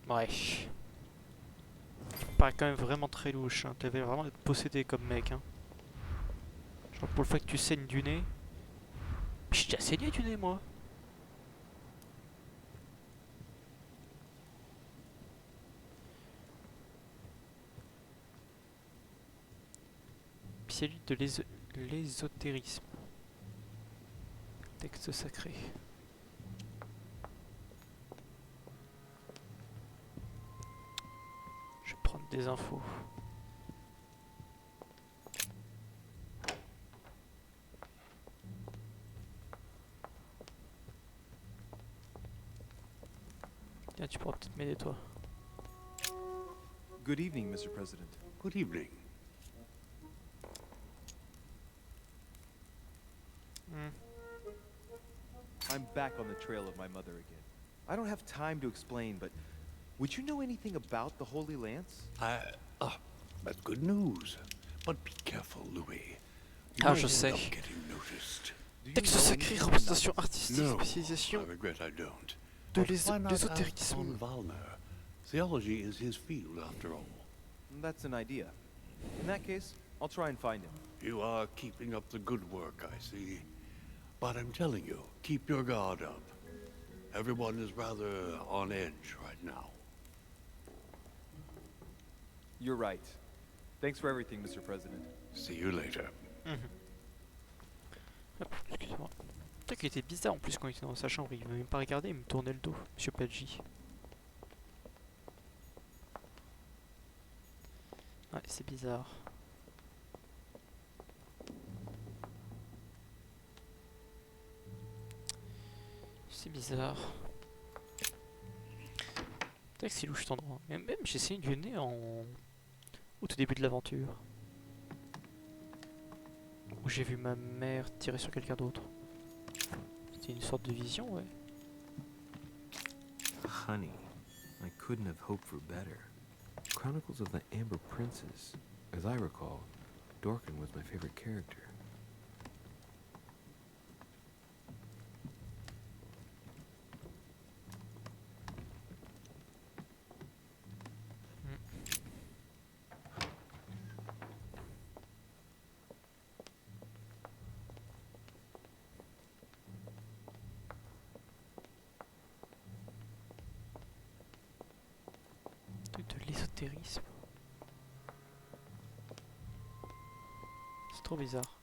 Ouais. Tu me parais quand même vraiment très louche. Hein. Tu avais vraiment d'être possédé comme mec. Hein. Genre pour le fait que tu saignes du nez. J'ai déjà saigné du nez, moi. Spécialiste de l'ésotérisme. Texte sacré. Je vais prendre des infos. Tiens, tu pourras peut-être m'aider, toi. Good evening, Mr. President. Good evening. I'm back on the trail of my mother again. I don't have time to explain, but would you know anything about the Holy Lance? That's good news. But be careful, Louis. Ah, je sais. Texte sacré, représentation artistique, spécialisation de l'ésotérisme. Theology is his field, after all. That's an idea. In that case, I'll try and find him. You are keeping up the good work, I see. But I'm telling you, keep your guard up. Everyone is rather on edge right now. You're right. Thanks for everything, Mr. President. See you later. Hop, excusez-moi. C'est vrai qu'il était bizarre en plus quand il était dans sa chambre, il m'a même pas regardé, il me tournait le dos, Monsieur Paggi. Ouais, c'est bizarre. C'est bizarre. C'est vrai que c'est louche cet endroit. Même j'ai essayé du nez au tout début de l'aventure. Où j'ai vu ma mère tirer sur quelqu'un d'autre. C'était une sorte de vision, ouais. Honey, I couldn't have hoped for better. Chronicles of the Amber Princess. As I recall, Dorkin was my favorite character. ésotérisme. C'est trop bizarre.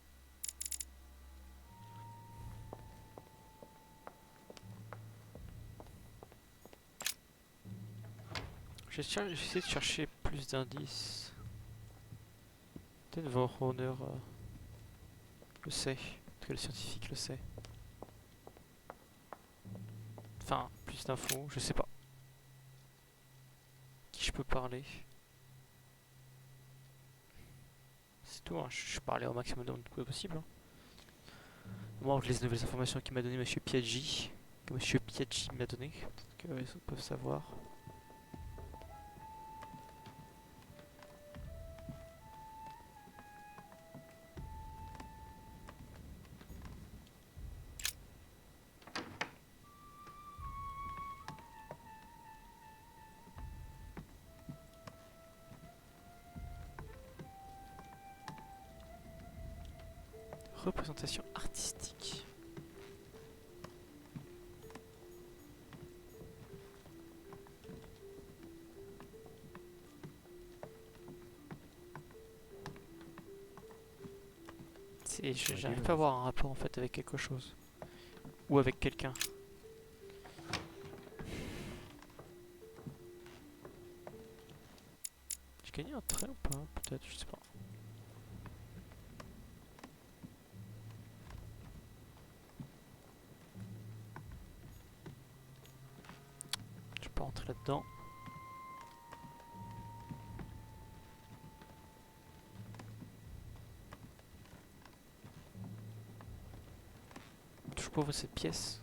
J'essaie de chercher plus d'indices. Peut-être Vorhorner le sait. Peut-être que le scientifique le sait. Enfin, plus d'infos, je sais pas. Qui je peux parler? C'est tout, hein. Je parlais au maximum de possible. Hein. Moi, je les nouvelles informations qu'il m'a donné Monsieur Piaggi. Que Monsieur Piaggi m'a donné. Peut-être que les autres peuvent savoir. Représentation artistique. J'arrive pas à avoir un rapport en fait avec quelque chose. Ou avec quelqu'un. J'ai gagné un trait ou pas? Peut-être, je sais pas. Je peux pas rentrer là-dedans. Je pauvre cette pièce.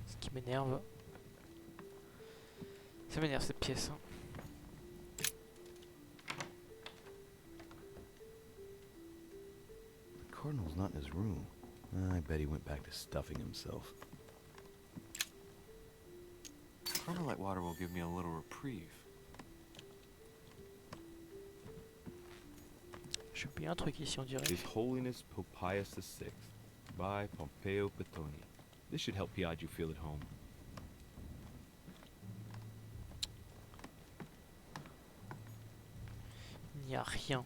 Ce qui m'énerve. Ça m'énerve cette pièce. Hein. The cardinal's not in his room. I bet he went back to stuffing himself. Carmelite water will give me a little reprieve. Je suis un truc ici on dirait. His Holiness Pope Pius VI by Pompeo Petoni. This should help Piaggio feel at home. Il n'y a rien.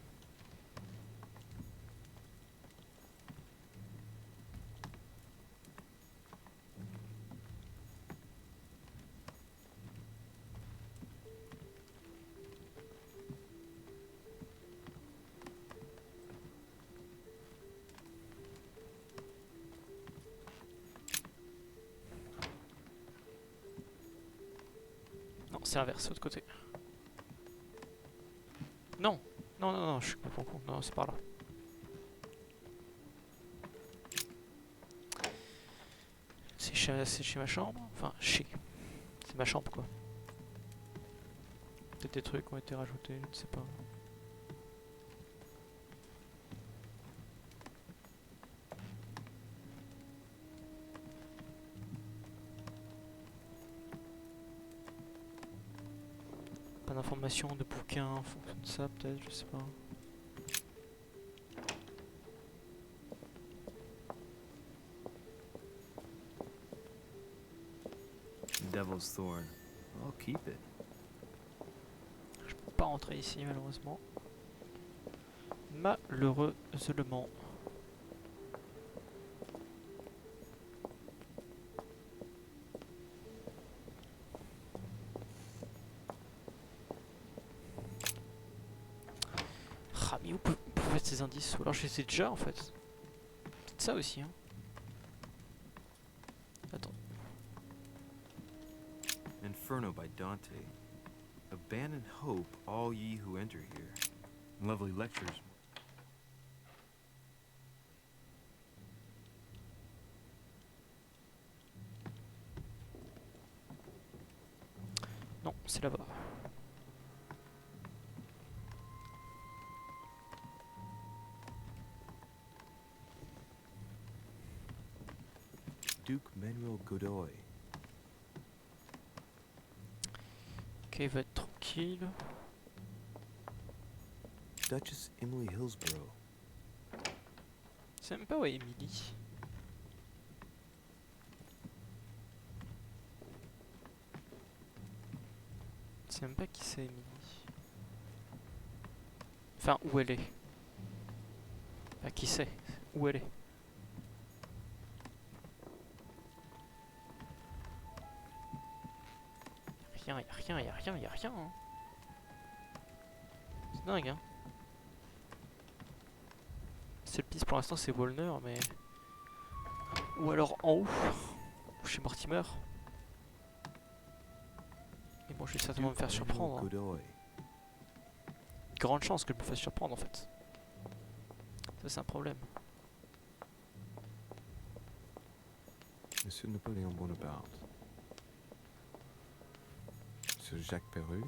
Non, c'est l'inverse, l'autre côté. Non, non, non, non, je suis pas con. Non, c'est par là. C'est chez ma chambre. Enfin, chez. C'est ma chambre, quoi. Peut-être des trucs ont été rajoutés, je ne sais pas. Pas d'informations de bouquins en fonction de ça, peut-être, je sais pas. Devil's Thorn. I'll keep it. Je peux pas rentrer ici, malheureusement. Malheureusement. Ah, mais où peut être ces indices? Ou alors je les ai déjà en fait. C'est ça aussi, hein. Attends. Inferno by Dante. Abandon hope, all ye who enter here. Lovely lectures. Non, c'est là-bas. Duke Manuel Godoy. Ok, il va être tranquille. Duchess Emily Hillsborough. C'est même pas où est Emily. C'est même pas qui c'est Emily. Enfin, où elle est. Enfin, qui sait où elle est. Y'a rien, y'a rien, y'a rien. Hein. C'est dingue, hein. Seule piste pour l'instant, c'est Wolner, mais... Ou alors en haut, chez Mortimer. Et bon, je vais certainement me faire surprendre. Hein. Grande chance que je me fasse surprendre, en fait. Ça, c'est un problème. Monsieur Napoléon Bonaparte. Monsieur Jacques Perru.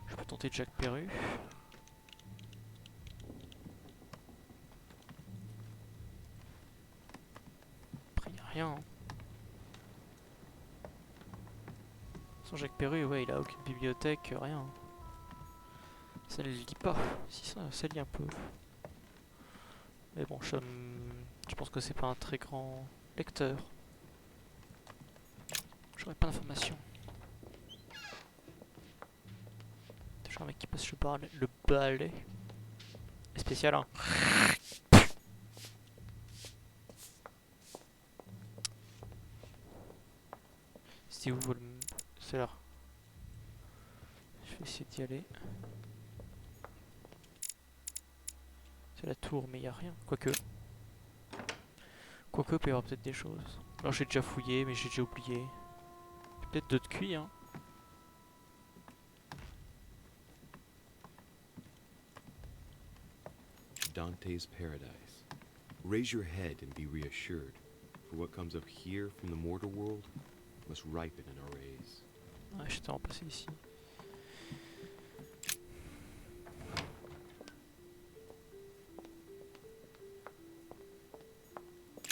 Je peux tenter Jacques Perru. Après, y a rien. Hein. Sans Jacques Perru, ouais, il a aucune bibliothèque, rien. Ça ne lit pas. Si ça lit un peu. Mais bon, je pense que c'est pas un très grand lecteur. J'aurais pas d'informations. Toujours un mec qui passe le balai. Spécial, hein. C'est où le... C'est là. Je vais essayer d'y aller. C'est la tour, mais il n'y a rien. Quoique. Quoique, il peut y avoir peut-être des choses. Alors j'ai déjà fouillé, mais j'ai déjà oublié. Peut-être d'autres cuits, hein. Dante's Paradise. Raise your head and be reassured, for what comes up here from the mortal world must ripen in our rays. Ouais, je t'ai remplacé ici.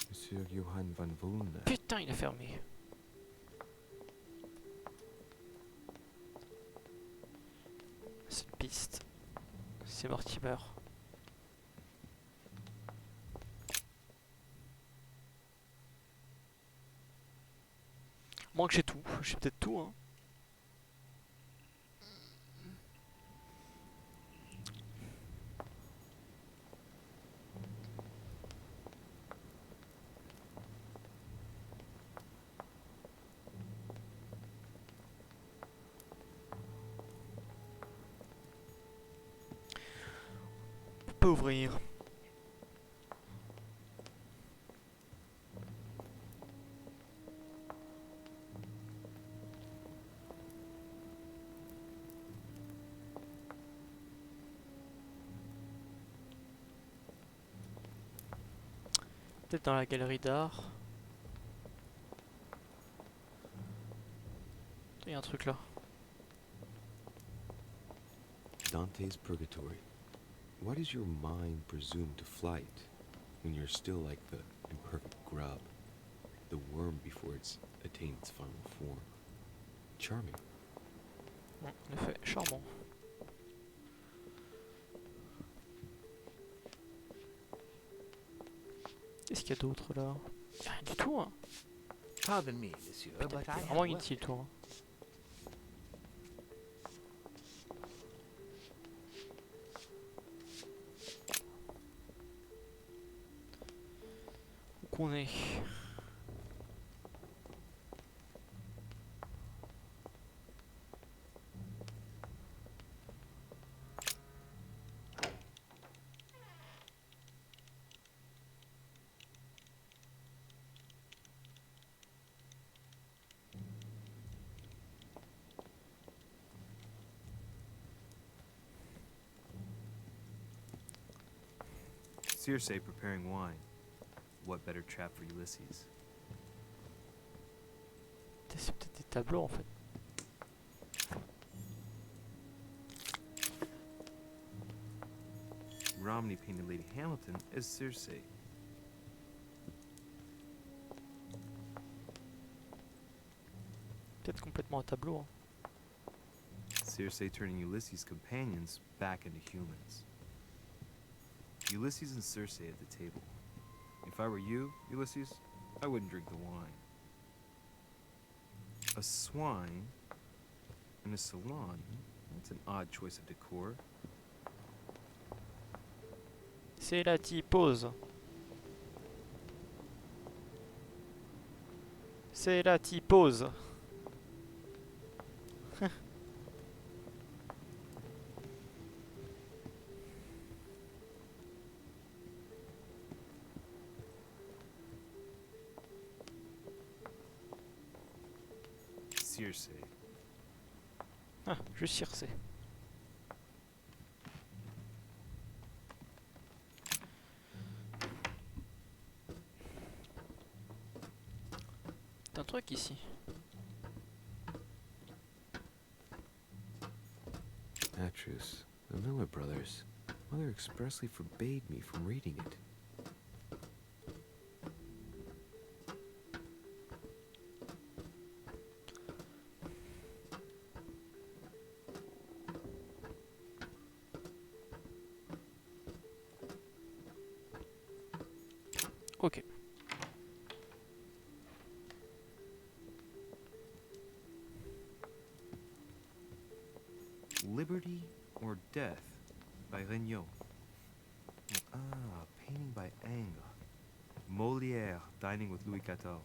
Monsieur Johann van Vulne. Putain, il a fermé. Cette piste, c'est Mortimer. Moins que j'ai tout, j'ai peut-être tout, hein. On peut ouvrir. Peut-être dans la galerie d'art. Il y a un truc là. Dante's Purgatory. Why does your mind presume to flight when you're still like the imperfect grub, the worm before it's attained its final form? Charming. En effet, charmant. Qu'est-ce qu'il y a d'autre là? Rien du tout, hein. Pardon me, monsieur, but I have Vraiment inutile, toi. Hein. Où qu'on est? Circe preparing wine. What better trap for Ulysses? C'est peut-être des tableaux en fait. Romney painted Lady Hamilton as Circe. Peut-être complètement un tableau. Hein. Circe turning Ulysses' companions back into humans. Ulysses and Circe at the table. If I were you, Ulysses, I wouldn't drink the wine. A swine in a salon? That's an odd choice of decor. C'est la typose. C'est la typose. Circe. Ah, je Circe. T'as un truc ici. Atrus, the Miller brothers. Mother expressly forbade me from reading it. Ok. Liberty or Death by Regnault. Ah, painting by Ingres. Molière dining with Louis XIV.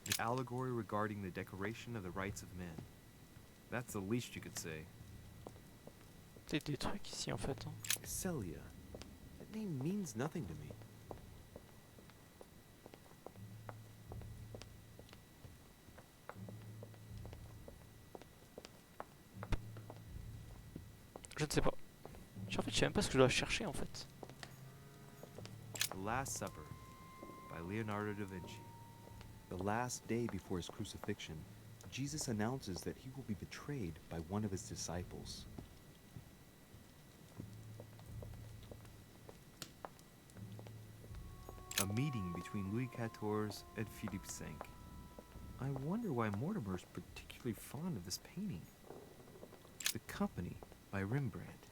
The allegory regarding the decoration of the rights of men. That's the least you could say. C'est des trucs ici en fait. Hein. Celia. That name means nothing to me. Je ne sais pas. En fait, je sais même pas ce que je dois chercher en fait. The Last Supper by Leonardo da Vinci. The last day before his crucifixion, Jesus announces that he will be betrayed by one of his disciples. A meeting between Louis XIV and Philippe V. I wonder why Mortimer's particularly fond of this painting. The Company by Rembrandt.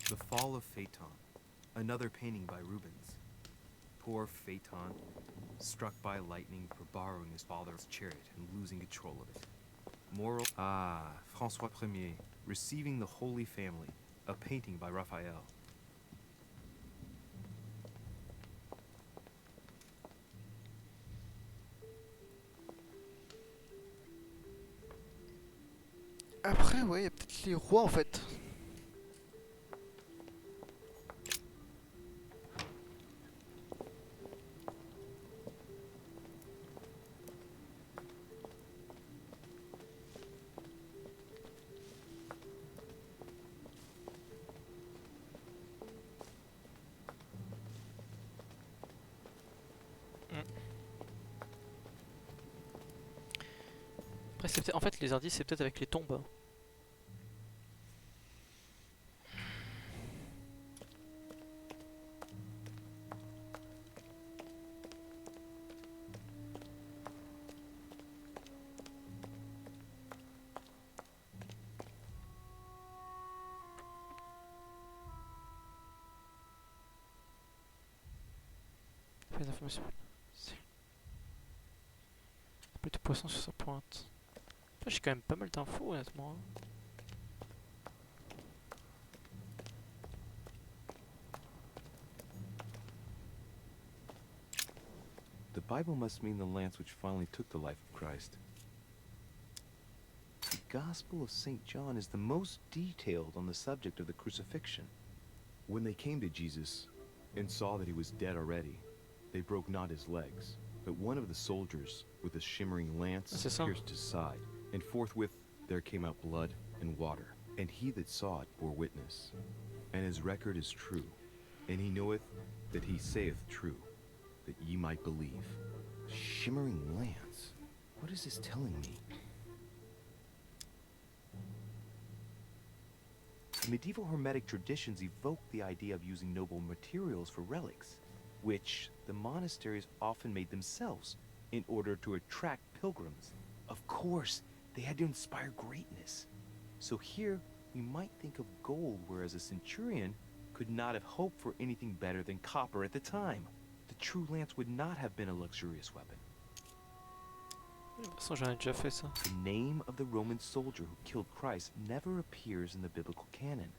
The Fall of Phaeton, another painting by Rubens. Poor Phaeton, struck by lightning for borrowing his father's chariot and losing control of it. Moral, François Ier, Receiving the Holy Family, a painting by Raphael. Après, ouais, il y a peut-être les rois en fait. Après, c'est peut-être, en fait, les indices, c'est peut-être avec les tombes. Les informations. Plus de poisson sur sa pointe. J'ai quand même pas mal d'infos honnêtement. The Bible must mean the lance which finally took the life of Christ. The Gospel of St. John is the most detailed on the subject of the crucifixion. When they came to Jesus and saw that he was dead already, they broke not his legs, but one of the soldiers with a shimmering lance pierced his side, and forthwith there came out blood and water. And he that saw it bore witness, and his record is true, and he knoweth that he saith true, that ye might believe. Shimmering lance? What is this telling me? Medieval Hermetic traditions evoke the idea of using noble materials for relics, which the monasteries often made themselves in order to attract pilgrims. Of course, they had to inspire greatness. So here, we might think of gold, whereas a centurion could not have hoped for anything better than copper at the time. The true lance would not have been a luxurious weapon. De toute façon, j'en ai déjà fait ça. The name of the Roman soldier who killed Christ never appears in the biblical canon.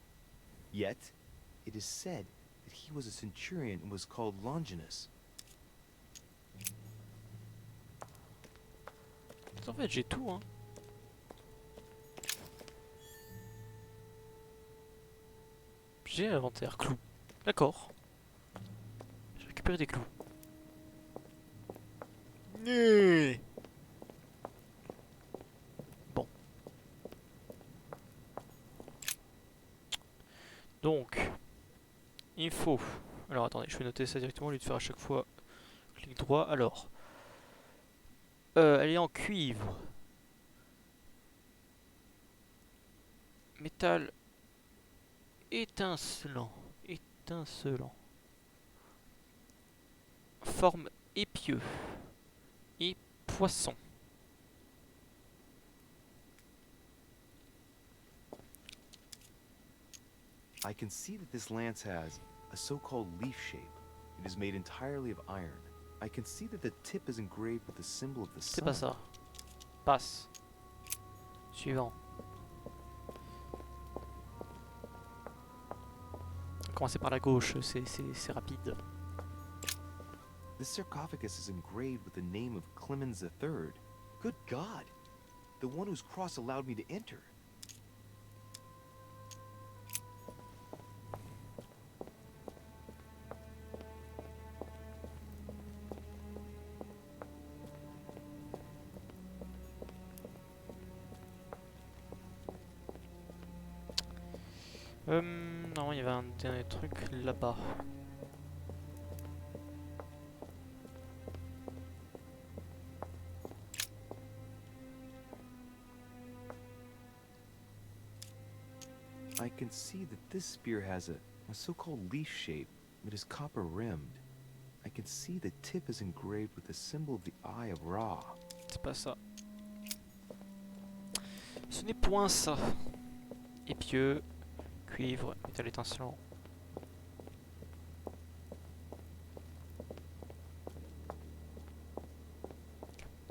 Yet, it is said that he was a centurion and was called Longinus. En fait, j'ai tout, hein. J'ai l'inventaire. Clous. D'accord. J'ai récupéré des clous. Bon. Donc, il faut... Alors attendez, je vais noter ça directement au lieu de faire à chaque fois clic droit. Alors, elle est en cuivre. Métal étincelant. Étincelant. Forme épieux. Et poisson. I can see that this lance has a so-called leaf shape. It is made entirely of iron. I can see that the tip is engraved with the symbol of the sun. C'est pas ça. Passe. Suivant. Commencer par la gauche, c'est rapide. This sarcophagus is engraved with the name of Clemens III. Good God! The one whose cross allowed me to enter. Non, il y avait un dernier truc là-bas. I can see that this spear has a so-called leaf shape. It is copper rimmed. I can see the tip is engraved with the symbol of the Eye of Ra. C'est pas ça. Ce n'est point ça. Épieux, cuivre, métal étincelant.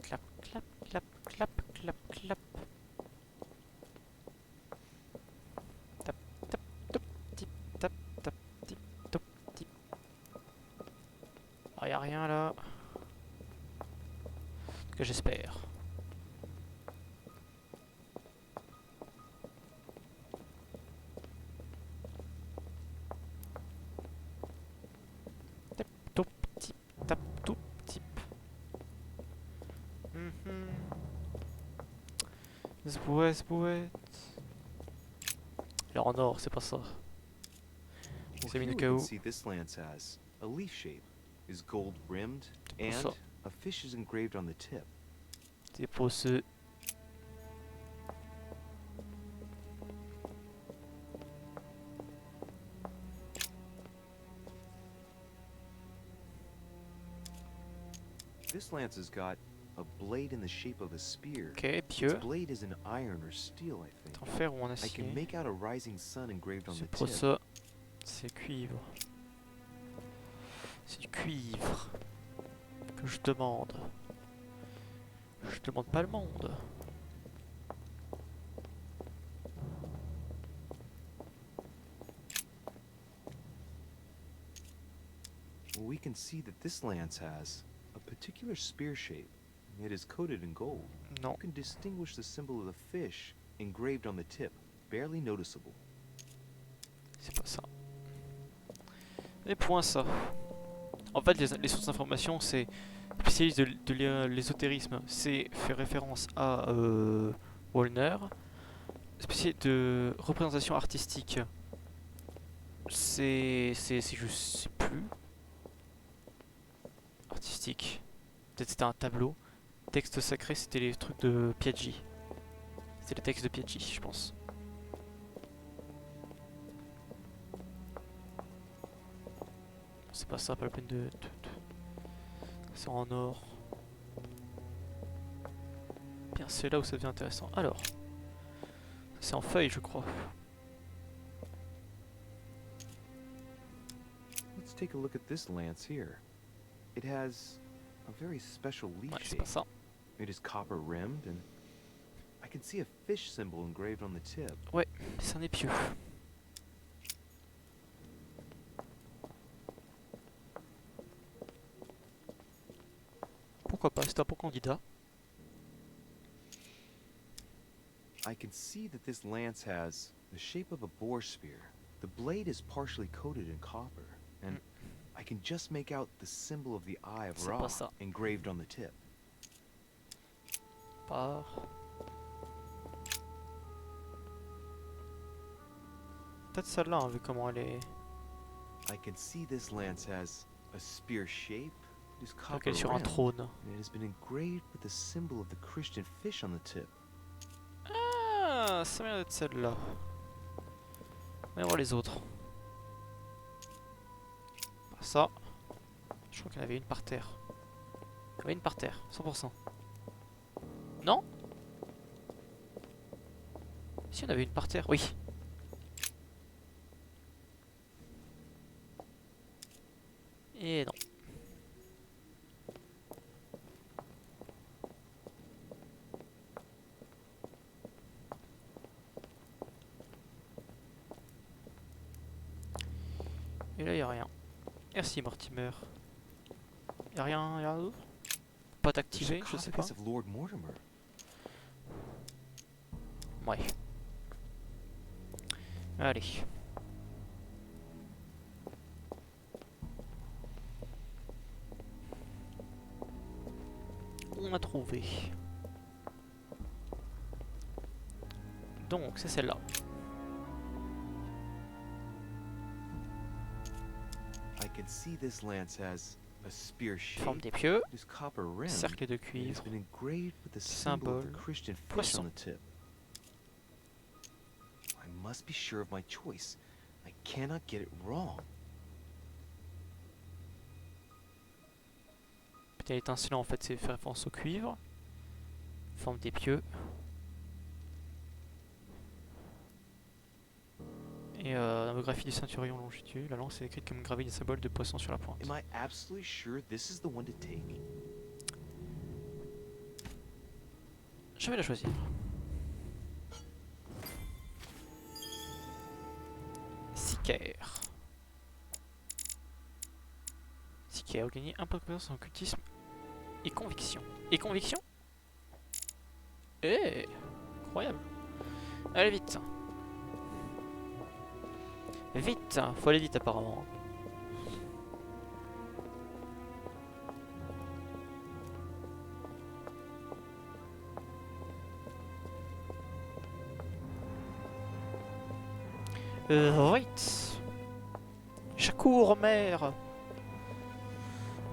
Clap, clap, clap, clap, clap, clap. Tap, tap, top, tip, tap, tap, tip, top, tip. Ah, y a rien là. En tout cas, j'espère. Ça pourrait être... Alors en or, c'est pas ça. C'est mis le Here we KO. can see this lance has a leaf shape, is gold rimmed, and ça. a fish is engraved on the tip. C'est pour ce... This lance has got a blade in the shape of a spear. Ok, Its pieux. blade is in iron or steel, I think. En fer ou en I can acier. make out a rising sun engraved on the C'est pour tip. ça. C'est cuivre. C'est du cuivre. Que je demande. Je demande pas le monde. We can see that this lance has a particular spear shape. It is coated in gold. Non. You can distinguish the symbol of the fish engraved on the tip, barely noticeable. C'est pas ça. Et point ça. En fait, les sources d'information, c'est spécialiste de l'ésotérisme, c'est fait référence à Wallner. Spécialiste de représentation artistique, c'est je sais plus. Artistique. Peut-être c'était un tableau. Texte sacré, c'était les trucs de Piaggi. C'était les textes de Piaggi, je pense. C'est pas ça, pas la peine de... C'est en or. Bien, c'est là où ça devient intéressant. Alors, c'est en feuille, je crois. Let's take a look at this lance here. It has a very special leaf Ouais, c'est shape. pas ça. It is copper rimmed, and I can see a fish symbol engraved on the tip. Ouais, c'est un épieu. Pourquoi pas, c'est un bon candidat. I can see that this lance has the shape of a boar spear. The blade is partially coated in copper, and I can just make out the symbol of the Eye of Ra engraved on the tip. Par. Peut-être celle-là, hein, vu comment elle est. I can see this lance has a spear shape. It is copper Elle est sur un rimmed, trône. and it has been engraved with the symbol of the Christian fish on the tip. Ah, ça vient d'être celle-là. On va voir les autres. Pas ça. Je crois qu'il y en avait une par terre. Il y en avait une par terre, 100%. Non? Si, on avait une par terre, oui. Et non. Et là, il n'y a rien. Merci, Mortimer. Il n'y a rien d'autre? Pas d'activer, je sais pas. Ouais. Allez. On a trouvé. Donc, c'est celle-là. I can see this lance has a spear shape. Forme d'épieu. It is copper rimmed. Cercle de cuivre. It's been engraved with the symbol of the Christian fish on the tip. I must be sure of my choice. I cannot get it wrong. Petit étincelant, en fait, c'est faire référence au cuivre. Forme d'épieu. Et la monographie du ceinturion longitude, la lance est écrite comme gravée des symboles de poisson sur la pointe. Am I absolutely sure this is the one to take? Je vais la choisir. Sicaire. Sicaire, gagner un point de compétence en occultisme et conviction. Et conviction? Eh, incroyable. Allez vite. Vite, faut aller vite apparemment. Vite. J'accours, mère.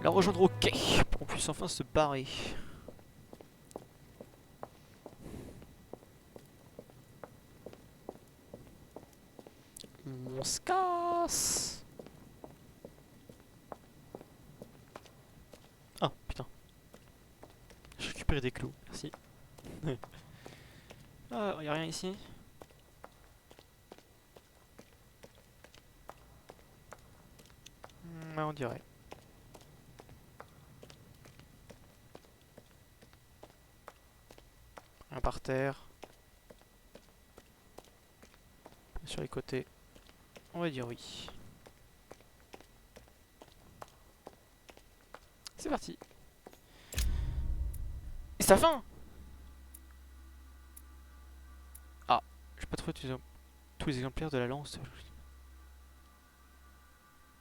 La rejoindre au quai pour qu'on puisse enfin se barrer. On se casse. Ah putain. J'ai récupéré des clous, merci. Ah, y'a rien ici. Ouais, on dirait. Un par terre. Sur les côtés. On va dire oui. C'est parti. Et c'est la fin. Ah, j'ai pas trouvé tous les exemplaires de la lance.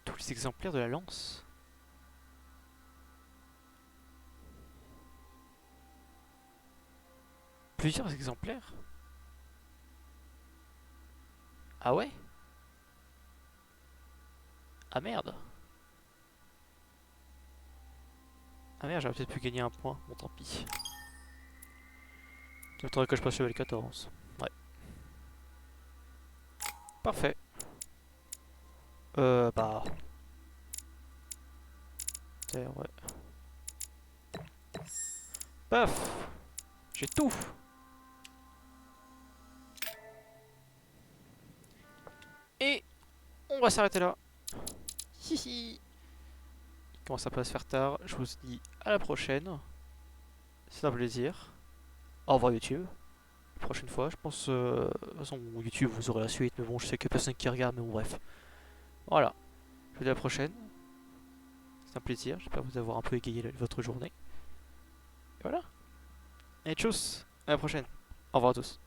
Tous les exemplaires de la lance. Plusieurs exemplaires. Ah ouais? Ah merde. Ah merde, j'aurais peut-être pu gagner un point. Bon, tant pis. J'attendrai que je passe level 14. Ouais. Parfait. Bah... ouais. Paf. J'ai tout. Et on va s'arrêter là. Hihi. Il commence un peu à se faire tard. Je vous dis à la prochaine. C'est un plaisir. Au revoir YouTube. La prochaine fois, je pense. De toute façon, YouTube, vous aurez la suite. Mais bon, je sais que personne qui regarde. Mais bon, bref. Voilà. Je vous dis à la prochaine. C'est un plaisir. J'espère vous avoir un peu égayé votre journée. Et voilà. Et tchuss. À la prochaine. Au revoir à tous.